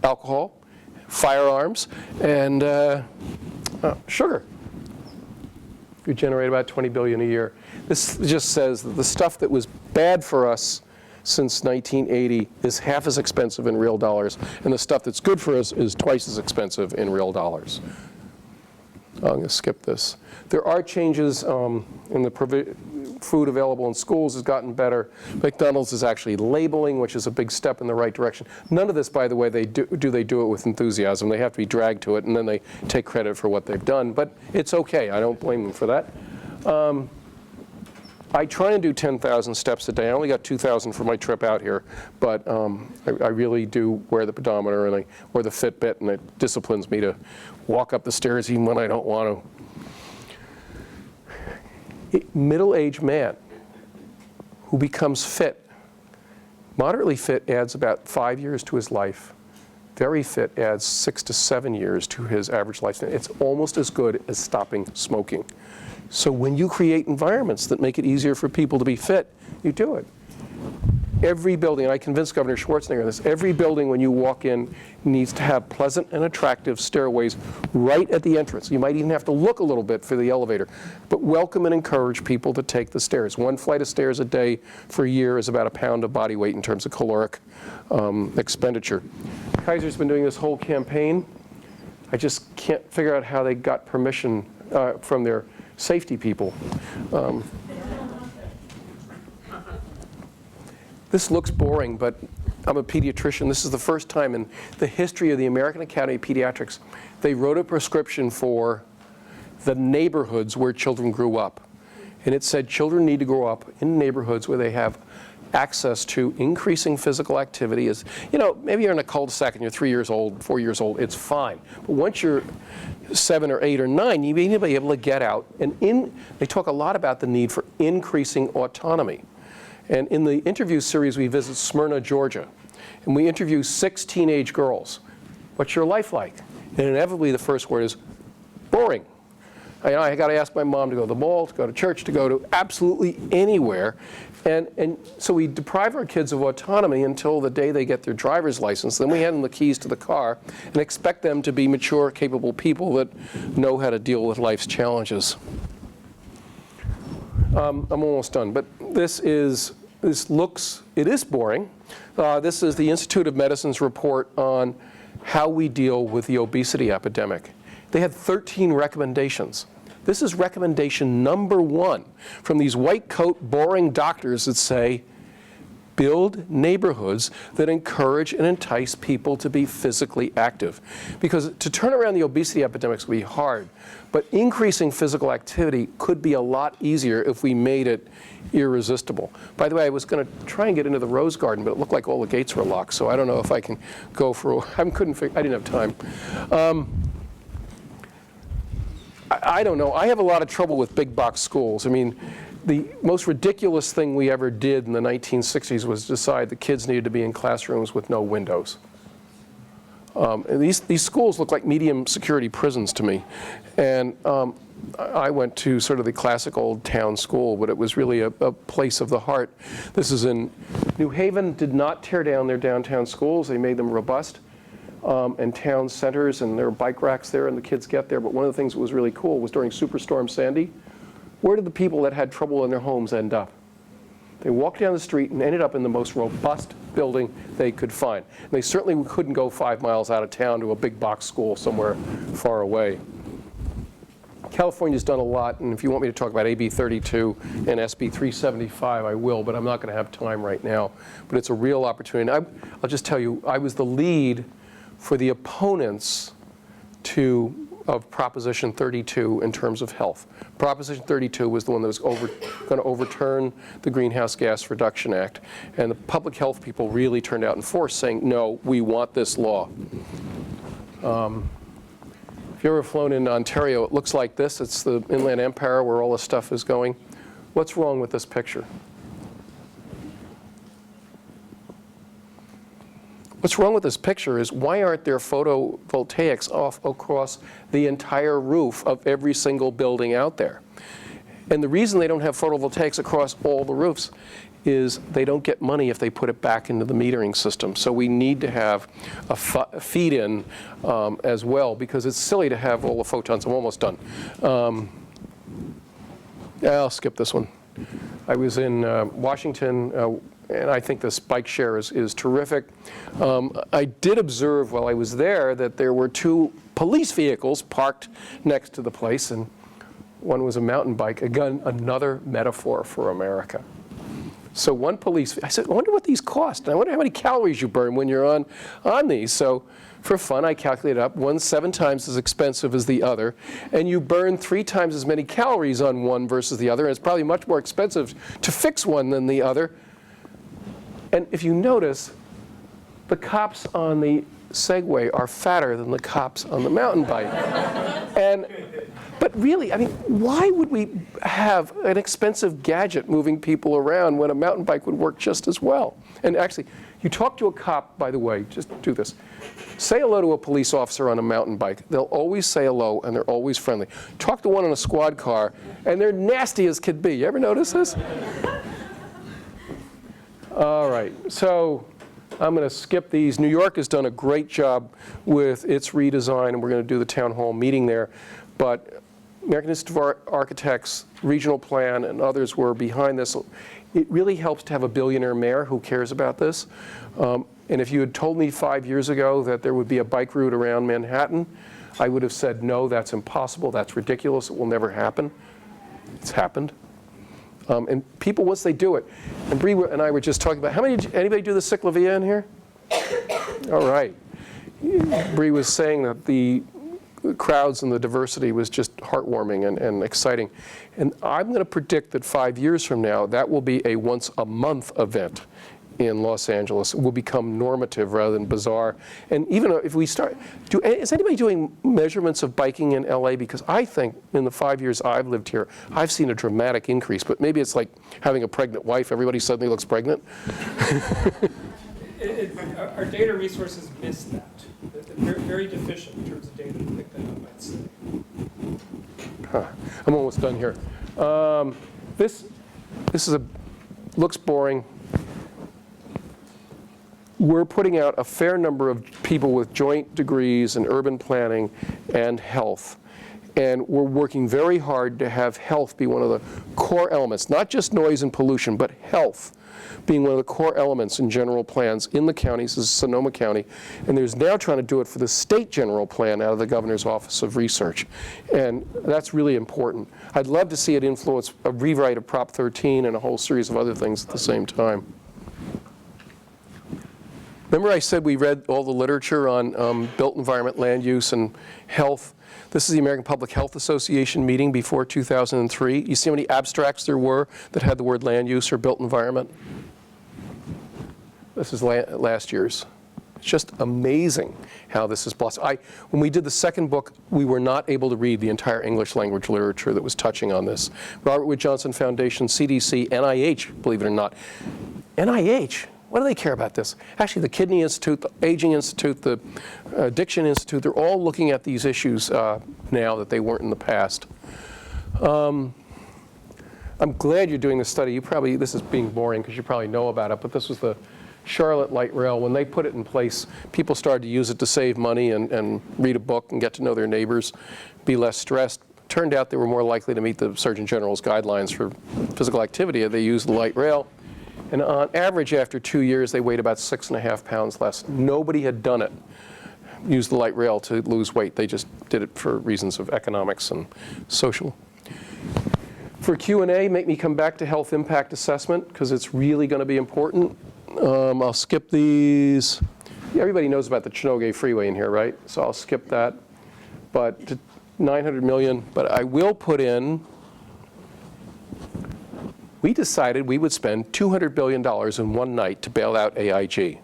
alcohol, firearms, and sugar. We generate about $20 billion a year. This just says that the stuff that was bad for us since 1980 is half as expensive in real dollars, and the stuff that's good for us is twice as expensive in real dollars. I'm going to skip this. There are changes in the food available in schools has gotten better. McDonald's is actually labeling, which is a big step in the right direction. None of this, by the way, they do it with enthusiasm. They have to be dragged to it, and then they take credit for what they've done. But it's okay. I don't blame them for that. I try and do 10,000 steps a day. I only got 2,000 for my trip out here, but I really do wear the pedometer and I wear the Fitbit, and it disciplines me to walk up the stairs even when I don't want to. Middle-aged man who becomes fit, moderately fit adds about 5 years to his life. Very fit adds 6 to 7 years to his average lifespan. It's almost as good as stopping smoking. So when you create environments that make it easier for people to be fit, you do it. Every building, and I convinced Governor Schwarzenegger of this, every building when you walk in needs to have pleasant and attractive stairways right at the entrance. You might even have to look a little bit for the elevator, but welcome and encourage people to take the stairs. 1 flight of stairs a day for a year is about a pound of body weight in terms of caloric expenditure. Kaiser's been doing this whole campaign. I just can't figure out how they got permission from their safety people. This looks boring, but I'm a pediatrician. This is the first time in the history of the American Academy of Pediatrics they wrote a prescription for the neighborhoods where children grew up. And it said children need to grow up in neighborhoods where they have access to increasing physical activity. Is, maybe you're in a cul-de-sac and you're 3 years old, 4 years old, it's fine. But once you're 7 or 8 or 9, you need to be able to get out. And they talk a lot about the need for increasing autonomy. And in the interview series, we visit Smyrna, Georgia. And we interview 6 teenage girls. What's your life like? And inevitably, the first word is boring. I got to ask my mom to go to the mall, to go to church, to go to absolutely anywhere. And so we deprive our kids of autonomy until the day they get their driver's license. Then we hand them the keys to the car and expect them to be mature, capable people that know how to deal with life's challenges. I'm almost done, but it is boring. This is the Institute of Medicine's report on how we deal with the obesity epidemic. They had 13 recommendations. This is recommendation number 1 from these white coat, boring doctors that say, build neighborhoods that encourage and entice people to be physically active. Because to turn around the obesity epidemic is going to be hard, but increasing physical activity could be a lot easier if we made it irresistible. By the way, I was going to try and get into the Rose Garden, but it looked like all the gates were locked, so I don't know if I can go for, I didn't have time. I don't know. I have a lot of trouble with big box schools. I mean, the most ridiculous thing we ever did in the 1960s was decide the kids needed to be in classrooms with no windows. And these schools look like medium security prisons to me. And I went to sort of the classic old town school, but it was really a place of the heart. This is in New Haven. Did not tear down their downtown schools. They made them robust. And town centers, and there are bike racks there, and the kids get there. But one of the things that was really cool was during Superstorm Sandy, where did the people that had trouble in their homes end up? They walked down the street and ended up in the most robust building they could find. And they certainly couldn't go 5 miles out of town to a big box school somewhere far away. California's done a lot, and if you want me to talk about AB 32 and SB 375, I will, but I'm not going to have time right now. But it's a real opportunity. And I'll just tell you, I was the lead for the opponents of Proposition 32 in terms of health. Proposition 32 was the one that was going to overturn the Greenhouse Gas Reduction Act. And the public health people really turned out in force saying, no, we want this law. If you've ever flown in Ontario, it looks like this. It's the Inland Empire where all this stuff is going. What's wrong with this picture? What's wrong with this picture is why aren't there photovoltaics off across the entire roof of every single building out there? And the reason they don't have photovoltaics across all the roofs is they don't get money if they put it back into the metering system. So we need to have a feed-in as well, because it's silly to have all the photons. I'm almost done. I'll skip this one. I was in Washington, and I think this bike share is terrific. I did observe while I was there that there were 2 police vehicles parked next to the place, and one was a mountain bike. Again, another metaphor for America. So one police, I said, I wonder what these cost. And I wonder how many calories you burn when you're on these. So for fun, I calculated up. One's 7 times as expensive as the other. And you burn 3 times as many calories on one versus the other. And it's probably much more expensive to fix one than the other. And if you notice, the cops on the Segway are fatter than the cops on the mountain bike. But really, I mean, why would we have an expensive gadget moving people around when a mountain bike would work just as well? And actually, you talk to a cop, by the way, just do this. Say hello to a police officer on a mountain bike. They'll always say hello, and they're always friendly. Talk to one in a squad car, and they're nasty as could be. You ever notice this? All right, so I'm going to skip these. New York has done a great job with its redesign, and we're going to do the town hall meeting there. But American Institute of Architects, regional plan, and others were behind this. It really helps to have a billionaire mayor who cares about this. And if you had told me 5 years ago that there would be a bike route around Manhattan, I would have said, no, that's impossible, that's ridiculous, it will never happen. It's happened. And people, once they do it, and Bree and I were just talking about, anybody do the Ciclovia in here? All right. Bree was saying that the crowds and the diversity was just heartwarming and exciting. And I'm going to predict that 5 years from now, that will be a once-a-month event in Los Angeles. It will become normative rather than bizarre. And even if we start, is anybody doing measurements of biking in LA? Because I think in the 5 years I've lived here, I've seen a dramatic increase. But maybe it's like having a pregnant wife. Everybody suddenly looks pregnant. Our data resources miss that. They're very deficient in terms of data to pick that up, I'd say. I'm almost done here. This looks boring. We're putting out a fair number of people with joint degrees in urban planning and health. And we're working very hard to have health be one of the core elements, not just noise and pollution, but health being one of the core elements in general plans in the counties. This is Sonoma County. And there's now trying to do it for the state general plan out of the Governor's Office of Research. And that's really important. I'd love to see it influence a rewrite of Prop 13 and a whole series of other things at the same time. Remember I said we read all the literature on built environment, land use, and health? This is the American Public Health Association meeting before 2003. You see how many abstracts there were that had the word land use or built environment? This is last year's. It's just amazing how this has blossomed. When we did the second book, we were not able to read the entire English language literature that was touching on this. Robert Wood Johnson Foundation, CDC, NIH, believe it or not. NIH What do they care about this? Actually, the Kidney Institute, the Aging Institute, the Addiction Institute, they're all looking at these issues now that they weren't in the past. I'm glad you're doing this study. This is being boring because you probably know about it, but this was the Charlotte Light Rail. When they put it in place, people started to use it to save money and read a book and get to know their neighbors, be less stressed. Turned out they were more likely to meet the Surgeon General's guidelines for physical activity. They used the light rail. And on average, after 2 years, they weighed about 6.5 pounds less. Nobody had done it, used the light rail to lose weight. They just did it for reasons of economics and social. For Q&A, make me come back to health impact assessment, because it's really going to be important. I'll skip these. Everybody knows about the Chinook Freeway in here, right? So I'll skip that. But to 900 million, but I will put in, we decided we would spend $200 billion in one night to bail out AIG,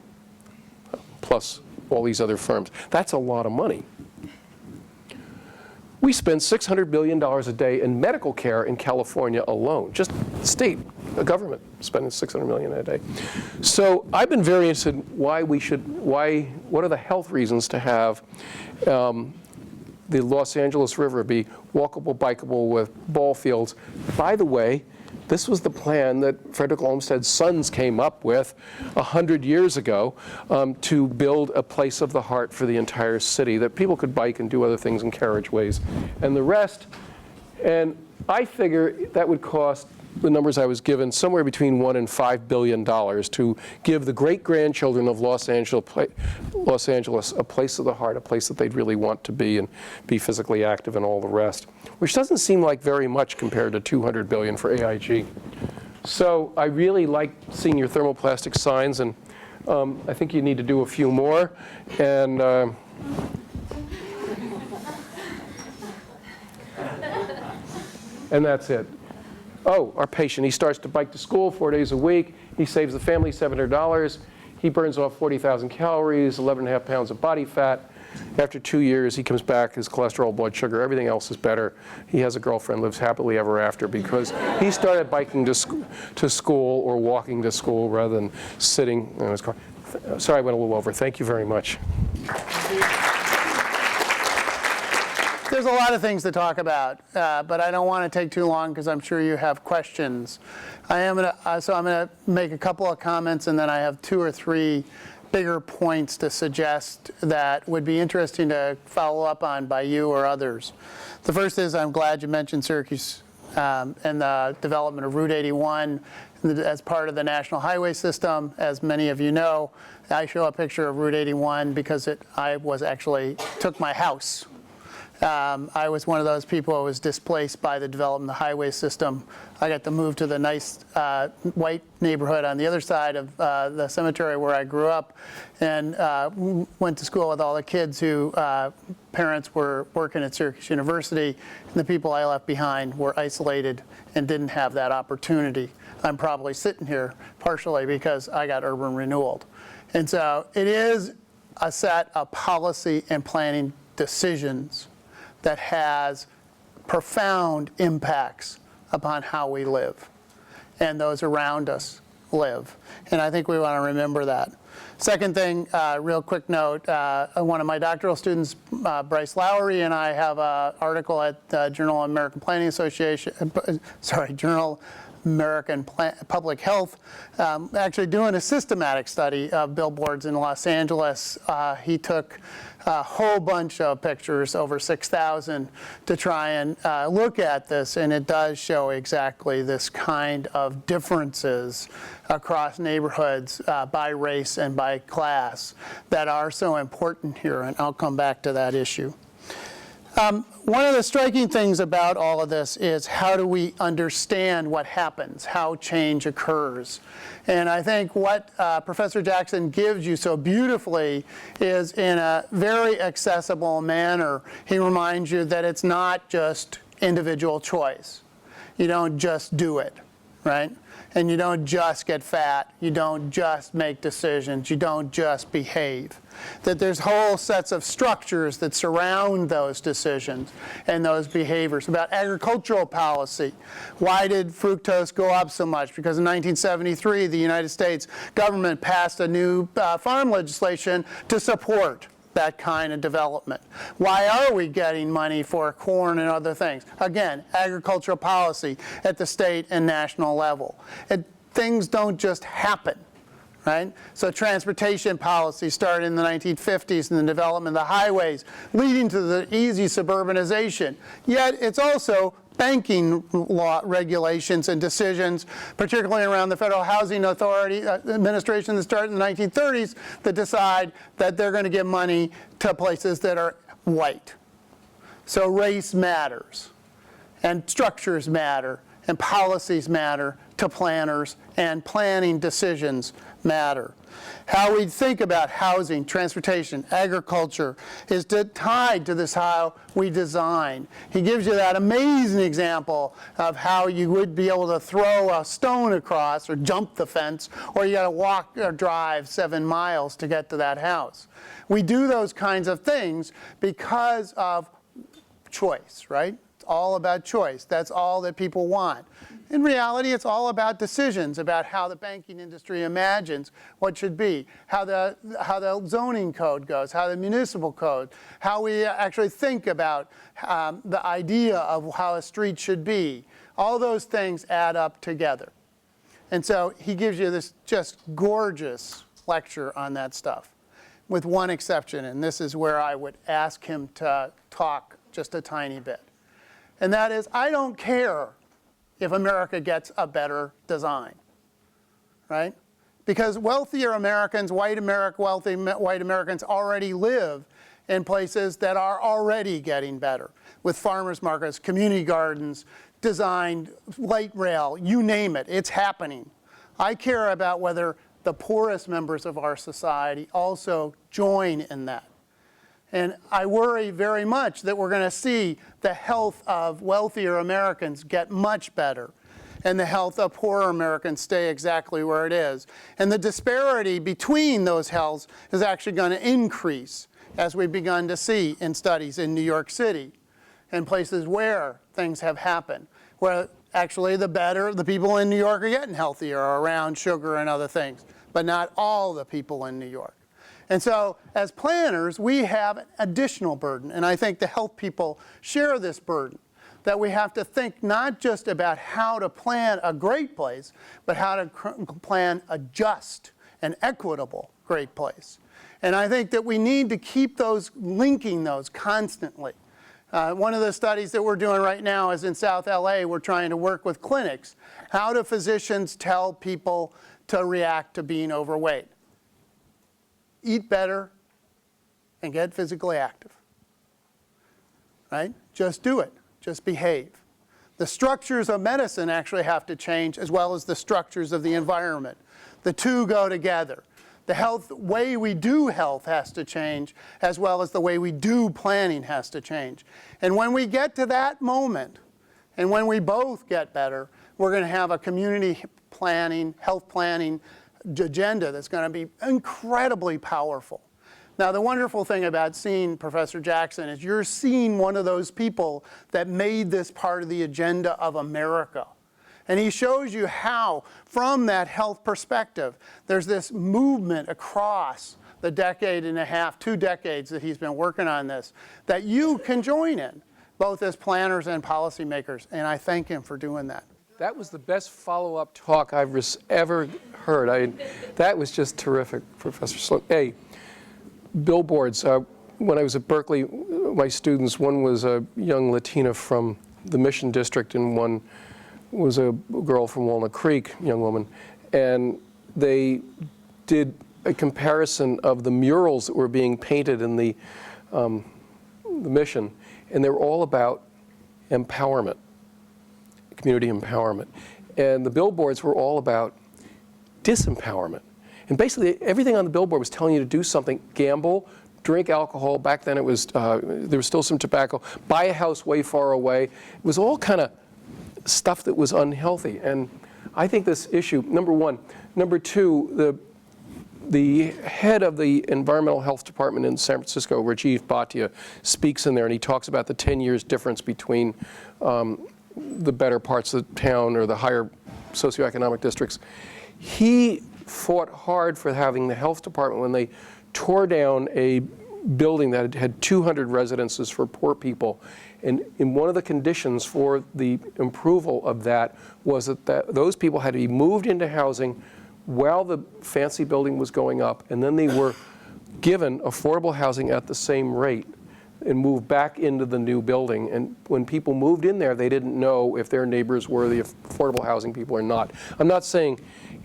plus all these other firms. That's a lot of money. We spend $600 billion a day in medical care in California alone, just state, the government spending $600 million a day. So I've been very interested in what are the health reasons to have the Los Angeles River be walkable, bikeable with ball fields. By the way, this was the plan that Frederick Olmsted's sons came up with 100 years ago to build a place of the heart for the entire city, that people could bike and do other things in carriageways. And the rest, and I figure that would cost, the numbers I was given, somewhere between $1 and $5 billion to give the great-grandchildren of Los Angeles a place of the heart, a place that they'd really want to be and be physically active and all the rest, which doesn't seem like very much compared to $200 billion for AIG. So I really like seeing your thermoplastic signs, and I think you need to do a few more. And that's it. Oh, our patient, he starts to bike to school 4 days a week. He saves the family $700. He burns off 40,000 calories, 11.5 pounds of body fat. After 2 years, he comes back, his cholesterol, blood sugar, everything else is better. He has a girlfriend, lives happily ever after, because he started biking to school or walking to school rather than sitting in his car. Sorry, I went a little over. Thank you very much. There's a lot of things to talk about, but I don't want to take too long because I'm sure you have questions. So I'm going to make a couple of comments, and then I have 2 or 3 bigger points to suggest that would be interesting to follow up on by you or others. The first is, I'm glad you mentioned Syracuse and the development of Route 81 as part of the National Highway System. As many of you know, I show a picture of Route 81 because I took my house. I was one of those people who was displaced by the development of the highway system. I got to move to the nice white neighborhood on the other side of the cemetery where I grew up, and went to school with all the kids who parents were working at Syracuse University, and the people I left behind were isolated and didn't have that opportunity. I'm probably sitting here partially because I got urban renewal. And so it is a set of policy and planning decisions that has profound impacts upon how we live and those around us live. And I think we want to remember that. Second thing, real quick note, one of my doctoral students, Bryce Lowery, and I have an article at Journal American Planning Association, Journal American Public Health, actually doing a systematic study of billboards in Los Angeles. He took a whole bunch of pictures, over 6,000, to try and look at this, and it does show exactly this kind of differences across neighborhoods by race and by class that are so important here, and I'll come back to that issue. One of the striking things about all of this is how do we understand what happens, how change occurs. And I think what Professor Jackson gives you so beautifully is, in a very accessible manner, he reminds you that it's not just individual choice. You don't just do it. right? And you don't just get fat, you don't just make decisions, you don't just behave. That there's whole sets of structures that surround those decisions and those behaviors. About agricultural policy. Why did fructose go up so much? Because in 1973, the United States government passed a new farm legislation to support that kind of development. Why are we getting money for corn and other things? Again, agricultural policy at the state and national level. Things don't just happen, right? So transportation policy started in the 1950s and the development of the highways, leading to the easy suburbanization. Yet it's also banking law regulations and decisions, particularly around the Federal Housing Authority administration that started in the 1930s, that decide that they're going to give money to places that are white. So race matters, and structures matter, and policies matter to planners, and planning decisions matter. How we think about housing, transportation, agriculture is tied to this how we design. He gives you that amazing example of how you would be able to throw a stone across or jump the fence, or you got to walk or drive 7 miles to get to that house. We do those kinds of things because of choice, right? It's all about choice. That's all that people want. In reality, it's all about decisions, about how the banking industry imagines what should be, how the zoning code goes, how the municipal code, how we actually think about the idea of how a street should be. All those things add up together. And so he gives you this just gorgeous lecture on that stuff, with one exception, and this is where I would ask him to talk just a tiny bit. And that is, I don't care if America gets a better design, right? Because wealthier Americans, wealthy white Americans already live in places that are already getting better, with farmers markets, community gardens, designed light rail, you name it, it's happening. I care about whether the poorest members of our society also join in that. And I worry very much that we're going to see the health of wealthier Americans get much better, and the health of poorer Americans stay exactly where it is. And the disparity between those healths is actually going to increase, as we've begun to see in studies in New York City and places where things have happened, where actually the people in New York are getting healthier around sugar and other things, but not all the people in New York. And so, as planners, we have an additional burden, and I think the health people share this burden, that we have to think not just about how to plan a great place, but how to plan a just and equitable great place. And I think that we need to keep linking those constantly. One of the studies that we're doing right now is in South LA. We're trying to work with clinics. How do physicians tell people to react to being overweight? Eat better and get physically active, right? Just do it. Just behave. The structures of medicine actually have to change, as well as the structures of the environment. The two go together. The way we do health has to change, as well as the way we do planning has to change. And when we get to that moment, and when we both get better, we're going to have a community planning, health planning agenda that's going to be incredibly powerful. Now, the wonderful thing about seeing Professor Jackson is you're seeing one of those people that made this part of the agenda of America. And he shows you how, from that health perspective, there's this movement across the decade and a half, 2 decades that he's been working on this, that you can join in, both as planners and policymakers. And I thank him for doing that. That was the best follow-up talk I've ever heard. That was just terrific, Professor Sloan. Hey, billboards. When I was at Berkeley, my students, one was a young Latina from the Mission District, and one was a girl from Walnut Creek, young woman. And they did a comparison of the murals that were being painted in the Mission, and they were all about empowerment. Community empowerment. And the billboards were all about disempowerment. And basically everything on the billboard was telling you to do something: gamble, drink alcohol. Back then it was, there was still some tobacco, buy a house way far away. It was all kind of stuff that was unhealthy. And I think this issue, number one. Number two, the head of the Environmental Health Department in San Francisco, Rajiv Bhatia, speaks in there, and he talks about the 10 years difference between the better parts of the town or the higher socioeconomic districts. He fought hard for having the health department, when they tore down a building that had 200 residences for poor people. And in one of the conditions for the approval of that was that those people had to be moved into housing while the fancy building was going up, and then they were given affordable housing at the same rate and moved back into the new building. And when people moved in there, they didn't know if their neighbors were the affordable housing people or not. I'm not saying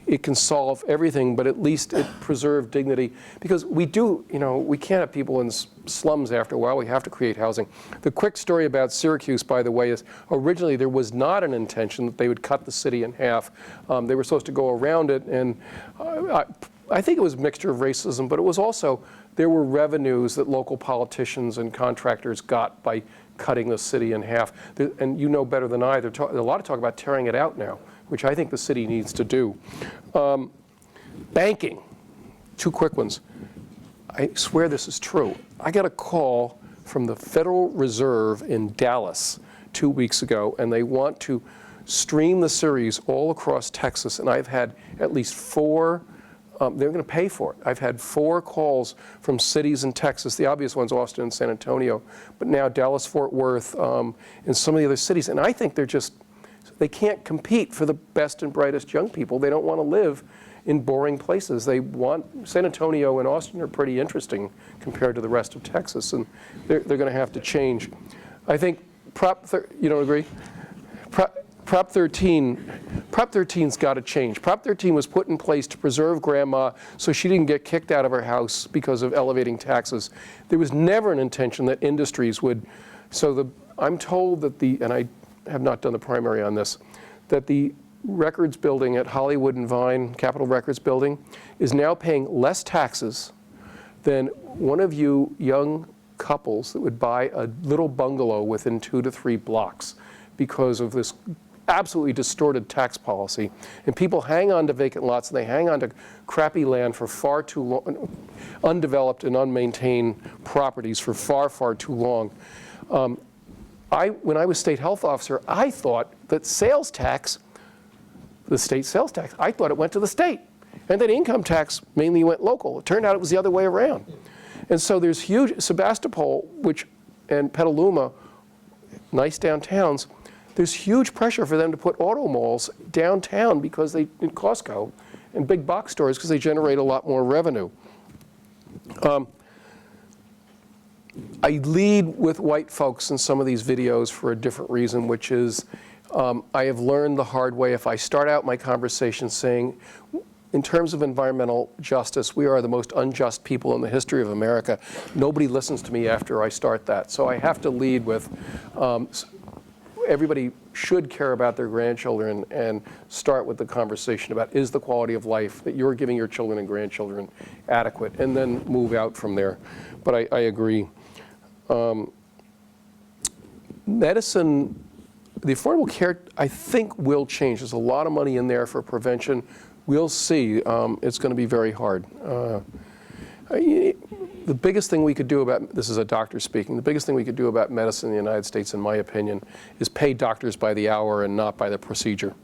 it can solve everything, but at least it preserved dignity. Because we do, we can't have people in slums after a while. We have to create housing. The quick story about Syracuse, by the way, is originally there was not an intention that they would cut the city in half. They were supposed to go around it, and I think it was a mixture of racism, but it was also, there were revenues that local politicians and contractors got by cutting the city in half. And you know better than I, there's a lot of talk about tearing it out now, which I think the city needs to do. Banking, two quick ones. I swear this is true. I got a call from the Federal Reserve in Dallas 2 weeks ago, and they want to stream the series all across Texas, and I've had at least 4, they're going to pay for it. I've had 4 calls from cities in Texas, the obvious ones, Austin and San Antonio, but now Dallas, Fort Worth, and some of the other cities, and I think they can't compete for the best and brightest young people. They don't want to live in boring places. San Antonio and Austin are pretty interesting compared to the rest of Texas, and they're going to have to change. I think you don't agree? Prop 13's got to change. Prop 13 was put in place to preserve grandma so she didn't get kicked out of her house because of elevating taxes. There was never an intention that industries would, I'm told that and I have not done the primary on this, that the records building at Hollywood and Vine, Capitol Records building, is now paying less taxes than one of you young couples that would buy a little bungalow within 2 to 3 blocks because of this absolutely distorted tax policy. And people hang on to vacant lots, and they hang on to crappy land for far too long, undeveloped and unmaintained properties for far, far too long. When I was state health officer, I thought that sales tax, the state sales tax, I thought it went to the state. And that income tax mainly went local. It turned out it was the other way around. And so there's huge, Sebastopol, and Petaluma, nice downtowns, there's huge pressure for them to put auto malls downtown because in Costco and big box stores because they generate a lot more revenue. I lead with white folks in some of these videos for a different reason, which is I have learned the hard way. If I start out my conversation saying, in terms of environmental justice, we are the most unjust people in the history of America, nobody listens to me after I start that. So I have to lead with everybody should care about their grandchildren and start with the conversation about, is the quality of life that you're giving your children and grandchildren adequate, and then move out from there. But I agree. Medicine, the Affordable Care, I think, will change. There's a lot of money in there for prevention. We'll see. It's going to be very hard. The biggest thing we could do about, this is a doctor speaking, the biggest thing we could do about medicine in the United States, in my opinion, is pay doctors by the hour and not by the procedure.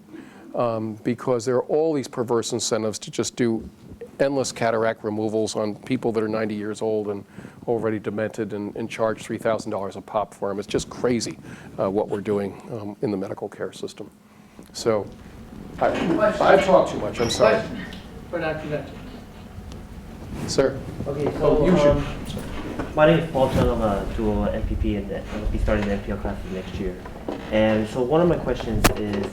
Because there are all these perverse incentives to just do endless cataract removals on people that are 90 years old and already demented and charge $3,000 a pop for them. It's just crazy what we're doing in the medical care system. So I've talked too much, I'm sorry. For Dr. Vetch. Sir. Okay, so my name is Paul Chung. I'm a dual MPP, and I'll be starting the MPL classes next year. And so one of my questions is,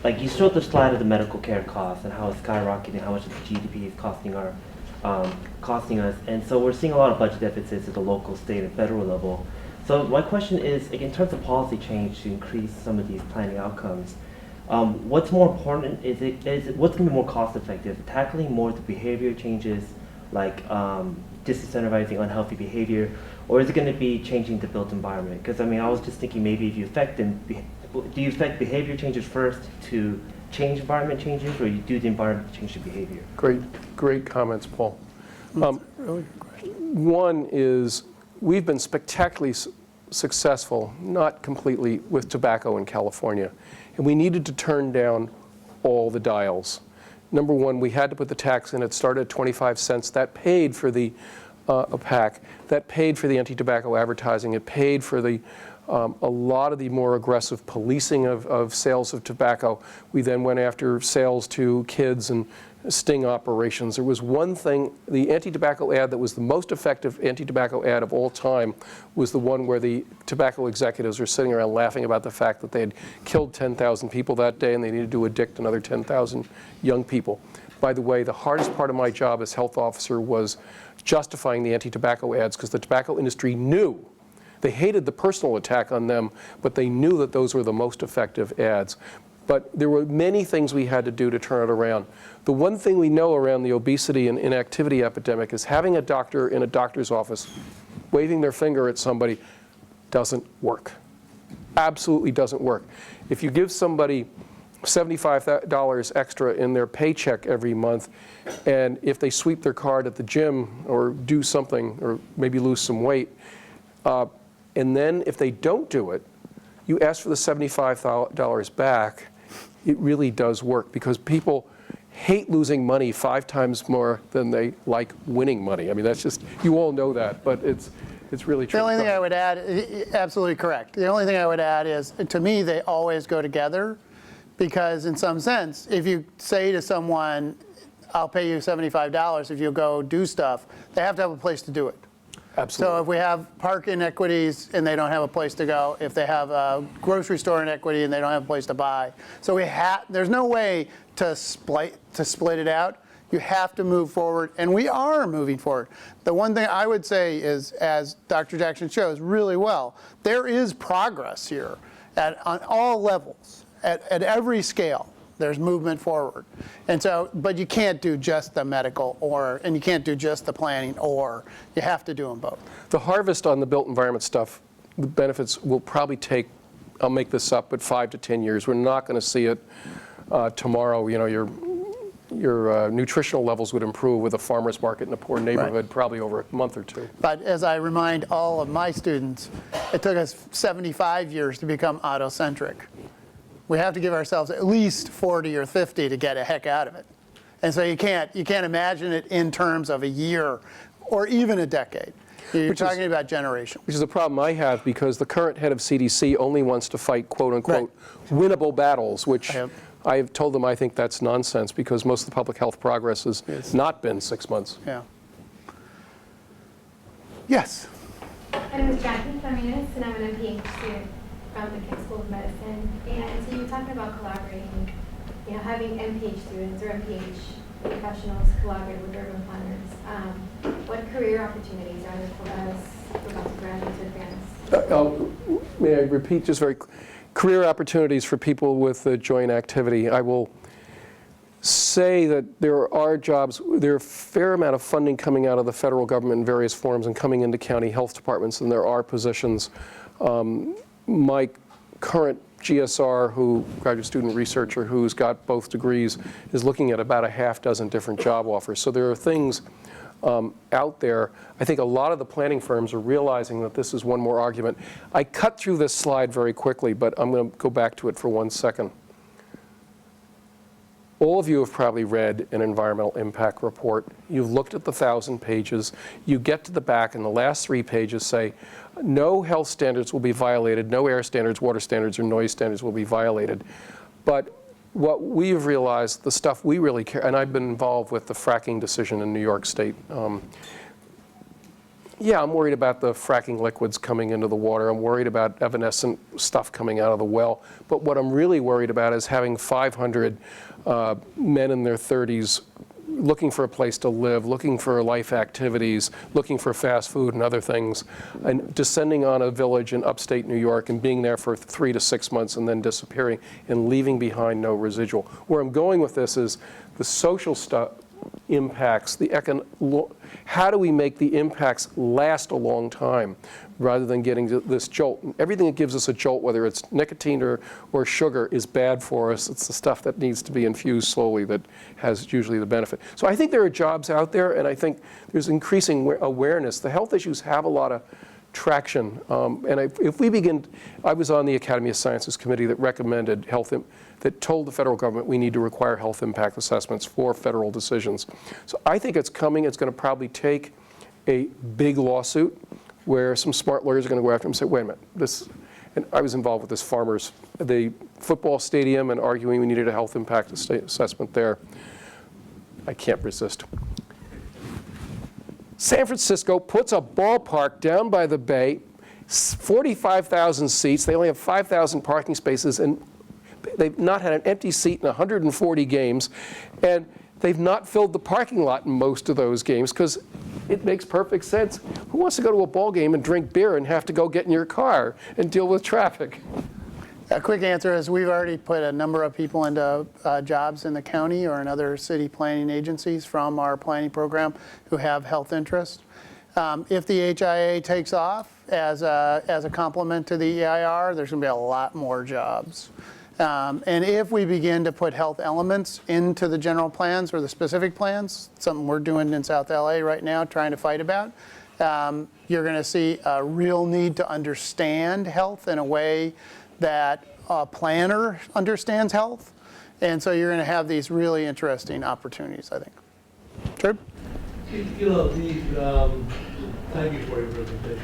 like, you showed the slide of the medical care costs and how it's skyrocketing, how much of the GDP is costing us. And so we're seeing a lot of budget deficits at the local, state, and federal level. So my question is, like, in terms of policy change to increase some of these planning outcomes, what's more important? Is it what's going to be more cost effective? Tackling more the behavior changes, like disincentivizing unhealthy behavior, or is it going to be changing the built environment? Because I mean, I was just thinking maybe if you affect them, do you affect behavior changes first to change environment changes, or you do the environment to change the behavior? Great comments, Paul. Really good question. One is we've been spectacularly successful, not completely, with tobacco in California. And we needed to turn down all the dials. Number one, we had to put the tax in. It started at 25 cents. That paid for the a pack. That paid for the anti-tobacco advertising. It paid for the a lot of the more aggressive policing of sales of tobacco. We then went after sales to kids and sting operations. There was one thing, the anti-tobacco ad that was the most effective anti-tobacco ad of all time was the one where the tobacco executives were sitting around laughing about the fact that they had killed 10,000 people that day and they needed to addict another 10,000 young people. By the way, the hardest part of my job as health officer was justifying the anti-tobacco ads because the tobacco industry knew. They hated the personal attack on them, but they knew that those were the most effective ads. But there were many things we had to do to turn it around. The one thing we know around the obesity and inactivity epidemic is having a doctor in a doctor's office waving their finger at somebody doesn't work. Absolutely doesn't work. If you give somebody $75 extra in their paycheck every month, and if they sweep their card at the gym or do something or maybe lose some weight, and then if they don't do it, you ask for the $75 back, it really does work because people hate losing money 5 times more than they like winning money. I mean, that's just, you all know that, but it's really true. The only thing I would add, absolutely correct. The only thing I would add is, to me, they always go together because in some sense, if you say to someone, I'll pay you $75 if you go do stuff, they have to have a place to do it. Absolutely. So if we have park inequities and they don't have a place to go, if they have a grocery store inequity and they don't have a place to buy, so there's no way to split it out. You have to move forward, and we are moving forward. The one thing I would say is, as Dr. Jackson shows really well, there is progress here on all levels, at every scale. There's movement forward. And so, but you can't do just the medical and you can't do just the planning you have to do them both. The harvest on the built environment stuff, the benefits will probably take, I'll make this up, but 5 to 10 years. We're not going to see it tomorrow. You know, your nutritional levels would improve with a farmer's market in a poor neighborhood probably over a month or 2. But as I remind all of my students, it took us 75 years to become autocentric. We have to give ourselves at least 40 or 50 to get a heck out of it. And so you can't imagine it in terms of a year or even a decade. You're talking about generations. Which is a problem I have because the current head of CDC only wants to fight quote unquote winnable battles, which I've told them I think that's nonsense because most of the public health progress has not been 6 months. Yeah. Yes. My name is Jackie Flaminus, and I'm an MPH student from the Keck School of Medicine. And so you were talking about collaborating, you know, having MPH students or MPH professionals collaborate with urban planners. What career opportunities are there for us about to graduate to advance? May I repeat just very career opportunities for people with joint activity. I will say that there are jobs, there are a fair amount of funding coming out of the federal government in various forms and coming into county health departments, and there are positions. My current GSR, graduate student researcher, who's got both degrees, is looking at about a half dozen different job offers. So there are things out there. I think a lot of the planning firms are realizing that this is one more argument. I cut through this slide very quickly, but I'm going to go back to it for 1 second. All of you have probably read an environmental impact report. You've looked at the 1,000 pages. You get to the back, and the last 3 pages say, no health standards will be violated, no air standards, water standards, or noise standards will be violated. But what we've realized, the stuff we really care, and I've been involved with the fracking decision in New York State. Yeah, I'm worried about the fracking liquids coming into the water. I'm worried about evanescent stuff coming out of the well. But what I'm really worried about is having 500 men in their 30s looking for a place to live, looking for life activities, looking for fast food and other things, and descending on a village in upstate New York and being there for 3 to 6 months and then disappearing and leaving behind no residual. Where I'm going with this is the social stuff, impacts, how do we make the impacts last a long time rather than getting this jolt? Everything that gives us a jolt, whether it's nicotine or sugar, is bad for us. It's the stuff that needs to be infused slowly that has usually the benefit. So I think there are jobs out there, and I think there's increasing awareness. The health issues have a lot of traction. If we begin, I was on the Academy of Sciences committee that recommended that told the federal government we need to require health impact assessments for federal decisions. So I think it's coming. It's going to probably take a big lawsuit where some smart lawyers are going to go after him and say, wait a minute, and I was involved with this the football stadium and arguing we needed a health impact assessment there. I can't resist. San Francisco puts a ballpark down by the bay, 45,000 seats. They only have 5,000 parking spaces, and they've not had an empty seat in 140 games. And they've not filled the parking lot in most of those games because it makes perfect sense. Who wants to go to a ball game and drink beer and have to go get in your car and deal with traffic? A quick answer is we've already put a number of people into jobs in the county or in other city planning agencies from our planning program who have health interests. If the HIA takes off as a complement to the EIR, there's going to be a lot more jobs. And if we begin to put health elements into the general plans or the specific plans, something we're doing in South LA right now, trying to fight about, you're going to see a real need to understand health in a way that a planner understands health. And so you're going to have these really interesting opportunities, I think. Trip? You know, thank you for your presentation.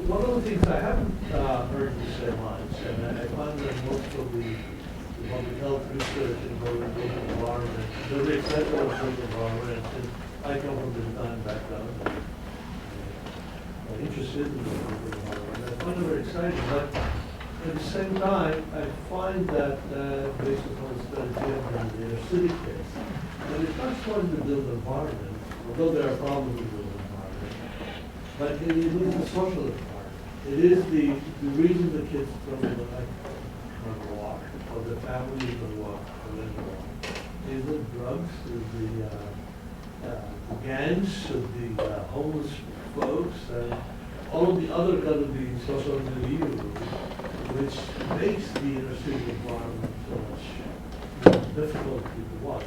One of the things I haven't heard you say much, and I find that most of the public health research involving built environment, they're very excited about built environment, and I come from the design background. I'm interested in built environment. I find it very exciting, but at the same time, I find that based upon the study and the city case, that it's not so much the built environment, although there are problems with the built environment, but it is the social environment. It is the reason the kids don't want to walk, or the families don't walk, or then walk. Is it drugs? Is the gangs? Is the homeless folks? And all of the other kind of the social milieu, which makes the inner city environment so much difficult to walk.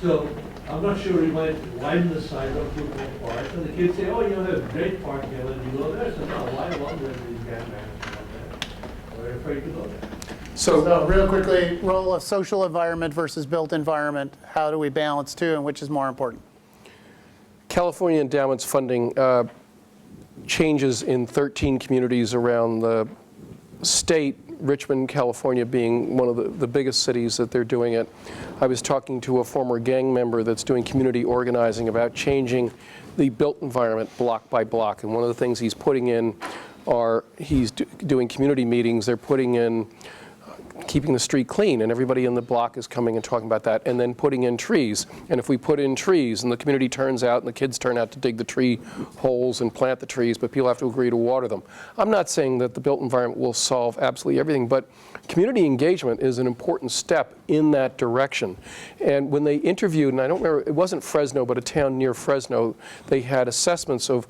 So I'm not sure you might widen the sign or put more parks. And the kids say, oh, you have great parking here when you go there. So no, why longer these gang managers out there? We're afraid to go there. So real quickly, role of social environment versus built environment. How do we balance two, and which is more important? California Endowment's funding changes in 13 communities around the state, Richmond, California being one of the biggest cities that they're doing it. I was talking to a former gang member that's doing community organizing about changing the built environment block by block. And one of the things he's putting in are, he's doing community meetings. They're putting in keeping the street clean, and everybody in the block is coming and talking about that, and then putting in trees. And if we put in trees and the community turns out and the kids turn out to dig the tree holes and plant the trees, but people have to agree to water them. I'm not saying that the built environment will solve absolutely everything, but community engagement is an important step in that direction. And when they interviewed, and I don't remember, it wasn't Fresno, but a town near Fresno, they had assessments of,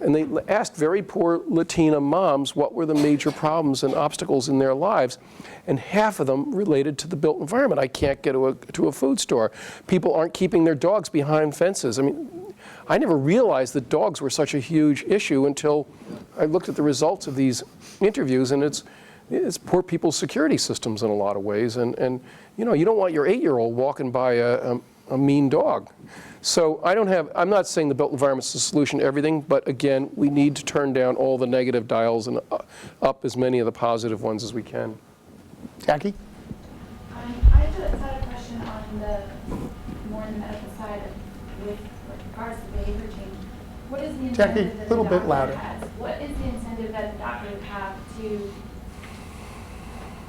and they asked very poor Latina moms what were the major problems and obstacles in their lives, and half of them related to the built environment. I can't get to a food store. People aren't keeping their dogs behind fences. I mean, I never realized that dogs were such a huge issue until I looked at the results of these interviews, and it's poor people's security systems in a lot of ways. And you know, you don't want your 8-year-old walking by a mean dog. So I'm not saying the built environment's the solution to everything, but again, we need to turn down all the negative dials and up as many of the positive ones as we can. Jackie? I had a question on more on the medical side with regards to behavior change. What is the incentive that the doctor has? What is the incentive that the doctor would have to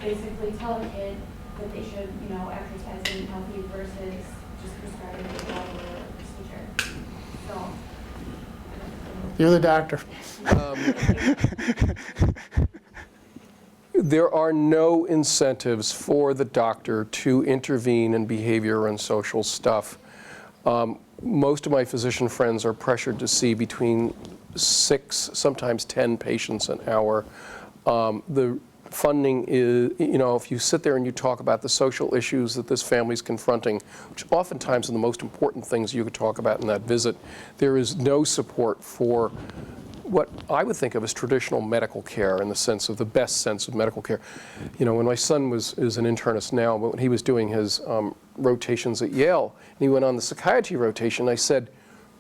basically tell a kid that they should, exercise and eat healthy versus just prescribing a drug or a procedure? So, you're the doctor. There are no incentives for the doctor to intervene in behavior and social stuff Most of my physician friends are pressured to see between 6, sometimes 10 patients an hour. The funding is, you know, if you sit there and you talk about the social issues that this family's confronting, which oftentimes are the most important things you could talk about in that visit, there is no support for what I would think of as traditional medical care in the sense of the best sense of medical care. You know, when my son is an internist now, but when he was doing his rotations at Yale, and he went on the psychiatry rotation, I said,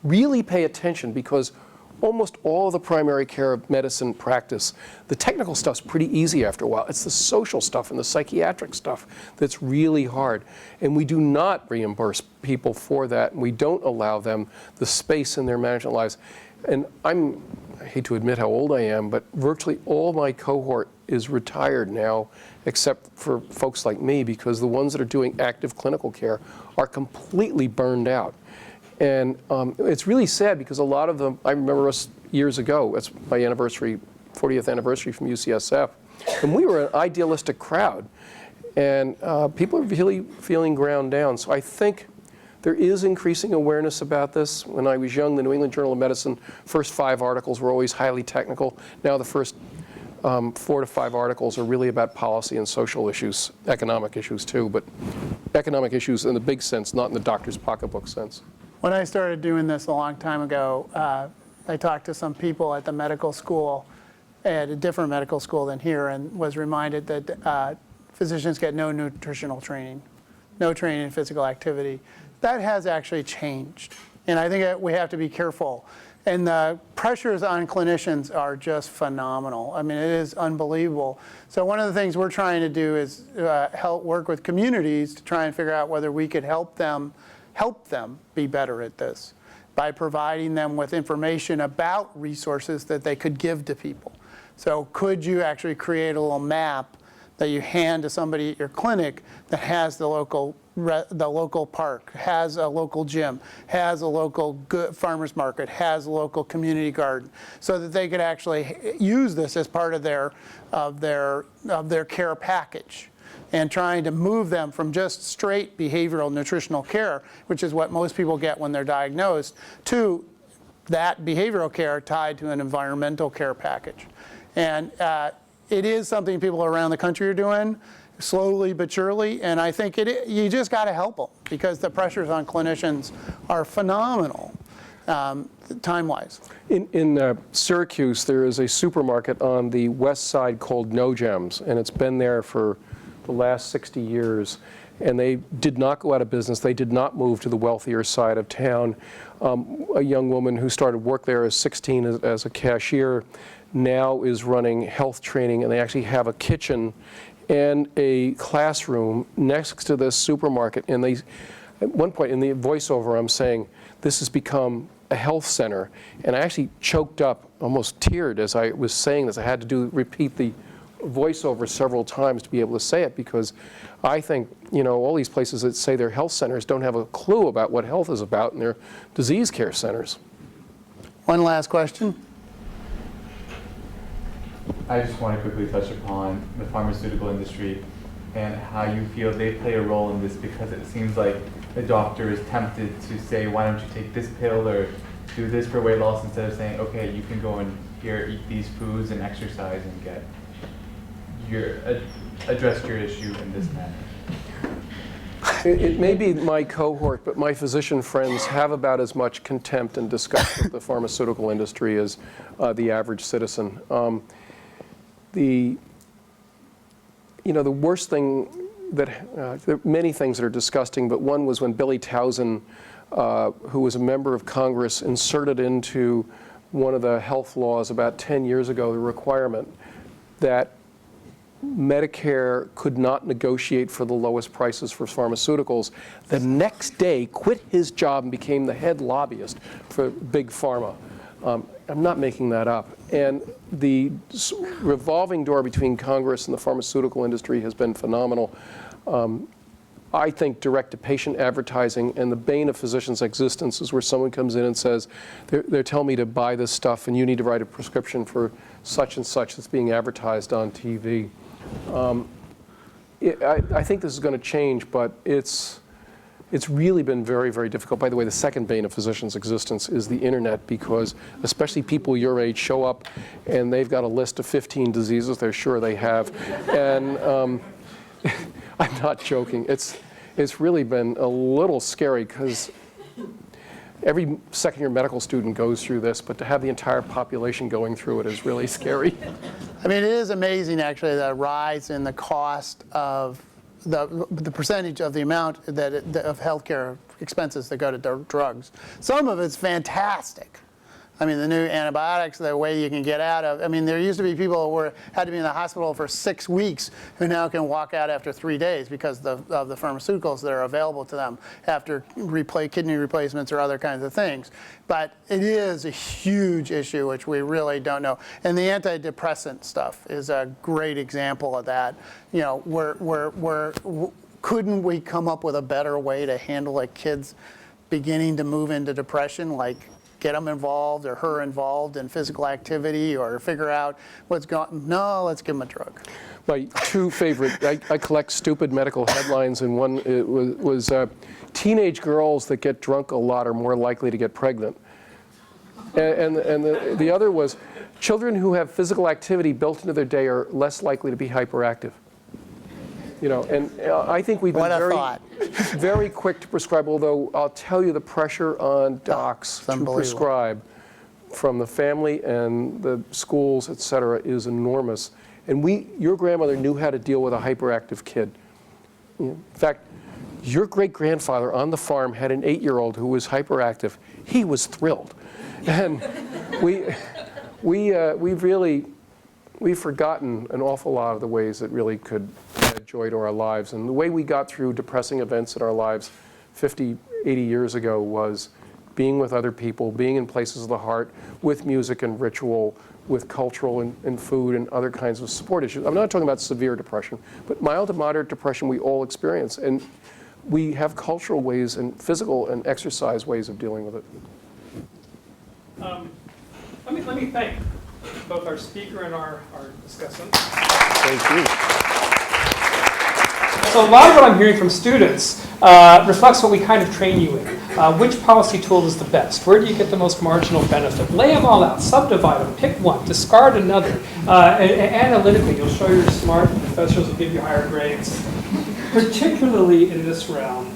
really pay attention, because almost all of the primary care medicine practice, the technical stuff's pretty easy after a while. It's the social stuff and the psychiatric stuff that's really hard. And we do not reimburse people for that, and we don't allow them the space in their management lives. And I hate to admit how old I am, but virtually all my cohort is retired now, except for folks like me, because the ones that are doing active clinical care are completely burned out. And it's really sad, because a lot of them, I remember us years ago, it's my anniversary, 40th anniversary from UCSF, and we were an idealistic crowd. And people are really feeling ground down. So I think there is increasing awareness about this. When I was young, the New England Journal of Medicine, first 5 articles were always highly technical. Now the first 4 to 5 articles are really about policy and social issues, economic issues too, but economic issues in the big sense, not in the doctor's pocketbook sense. When I started doing this a long time ago, I talked to some people at the medical school, at a different medical school than here, and was reminded that physicians get no nutritional training, no training in physical activity. That has actually changed, and I think we have to be careful. And the pressures on clinicians are just phenomenal. I mean, it is unbelievable. So one of the things we're trying to do is help work with communities to try and figure out whether we could help them be better at this by providing them with information about resources that they could give to people. So could you actually create a little map that you hand to somebody at your clinic that has the local park, has a local gym, has a local farmer's market, has a local community garden, so that they could actually use this as part of their care package, and trying to move them from just straight behavioral nutritional care, which is what most people get when they're diagnosed, to that behavioral care tied to an environmental care package. And it is something people around the country are doing, slowly but surely, and I think you just got to help them, because the pressures on clinicians are phenomenal, time-wise. In Syracuse, there is a supermarket on the west side called No Gems, and it's been there for the last 60 years, and they did not go out of business. They did not move to the wealthier side of town. A young woman who started work there as 16 as a cashier now is running health training, and they actually have a kitchen and a classroom next to this supermarket. And they, at one point in the voiceover, I'm saying, this has become a health center. And I actually choked up, almost teared as I was saying this. I had to repeat the voiceover several times to be able to say it, because I think, you know, all these places that say they're health centers don't have a clue about what health is about, and they're disease care centers. One last question. I just want to quickly touch upon the pharmaceutical industry and how you feel they play a role in this, because it seems like the doctor is tempted to say, why don't you take this pill or do this for weight loss, instead of saying, okay, you can go and here eat these foods and exercise and get address your issue in this manner. It may be my cohort, but my physician friends have about as much contempt and disgust with the pharmaceutical industry as the average citizen. The worst thing that, there are many things that are disgusting, but one was when Billy Towson, who was a member of Congress, inserted into one of the health laws about 10 years ago the requirement that Medicare could not negotiate for the lowest prices for pharmaceuticals. The next day, quit his job and became the head lobbyist for Big Pharma. I'm not making that up. And the revolving door between Congress and the pharmaceutical industry has been phenomenal. I think direct-to-patient advertising and the bane of physicians' existence is where someone comes in and says, they're telling me to buy this stuff and you need to write a prescription for such and such that's being advertised on TV. I think this is going to change, but it's It's really been very, very difficult. By the way, the second bane of physicians' existence is the internet, because especially people your age show up and they've got a list of 15 diseases they're sure they have. And I'm not joking. It's really been a little scary, because every second-year medical student goes through this, but to have the entire population going through it is really scary. I mean, it is amazing, actually, the rise in the cost of the percentage of the amount that of healthcare expenses that go to drugs. Some of it's fantastic. I mean, the new antibiotics, the way you can get out of. I mean, there used to be people who had to be in the hospital for 6 weeks who now can walk out after 3 days because of the pharmaceuticals that are available to them after kidney replacements or other kinds of things. But it is a huge issue, which we really don't know. And the antidepressant stuff is a great example of that. You know, couldn't we come up with a better way to handle a kid's beginning to move into depression, like get them involved or her involved in physical activity, or figure out what's going on? No, let's give them a drug. My two favorite, I collect stupid medical headlines, and one was teenage girls that get drunk a lot are more likely to get pregnant. And the other was children who have physical activity built into their day are less likely to be hyperactive. You know, and I think we've been very quick to prescribe, although I'll tell you the pressure on docs to prescribe from the family and the schools, et cetera, is enormous. And your grandmother knew how to deal with a hyperactive kid. In fact, your great-grandfather on the farm had an 8-year-old who was hyperactive. He was thrilled. And we've forgotten an awful lot of the ways that really could add joy to our lives. And the way we got through depressing events in our lives 50, 80 years ago was being with other people, being in places of the heart, with music and ritual, with cultural and food and other kinds of support issues. I'm not talking about severe depression, but mild to moderate depression we all experience. And we have cultural ways and physical and exercise ways of dealing with it. Let me thank both our speaker and our discussant. Thank you. So a lot of what I'm hearing from students reflects what we kind of train you in. Which policy tool is the best? Where do you get the most marginal benefit? Lay them all out, subdivide them, pick one, discard another. Analytically, you'll show you're smart, professors will give you higher grades. Particularly in this realm,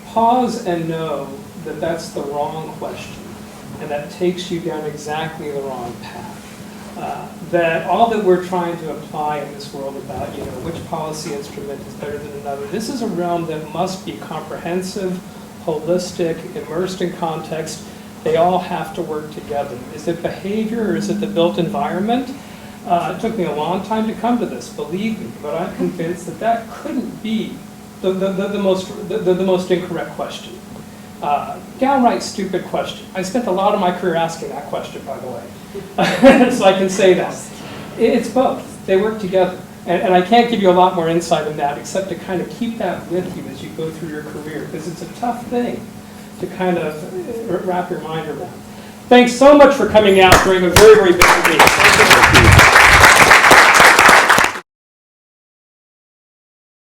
pause and know that that's the wrong question, and that takes you down exactly the wrong path. That all that we're trying to apply in this world about, which policy instrument is better than another, this is a realm that must be comprehensive, holistic, immersed in context. They all have to work together. Is it behavior, or is it the built environment? It took me a long time to come to this, believe me, but I'm convinced that couldn't be the most incorrect question. Downright stupid question. I spent a lot of my career asking that question, by the way. So I can say that. It's both. They work together. And I can't give you a lot more insight on that, except to kind of keep that with you as you go through your career, because it's a tough thing to kind of wrap your mind around. Thanks so much for coming out during a very, very busy week. Thank you.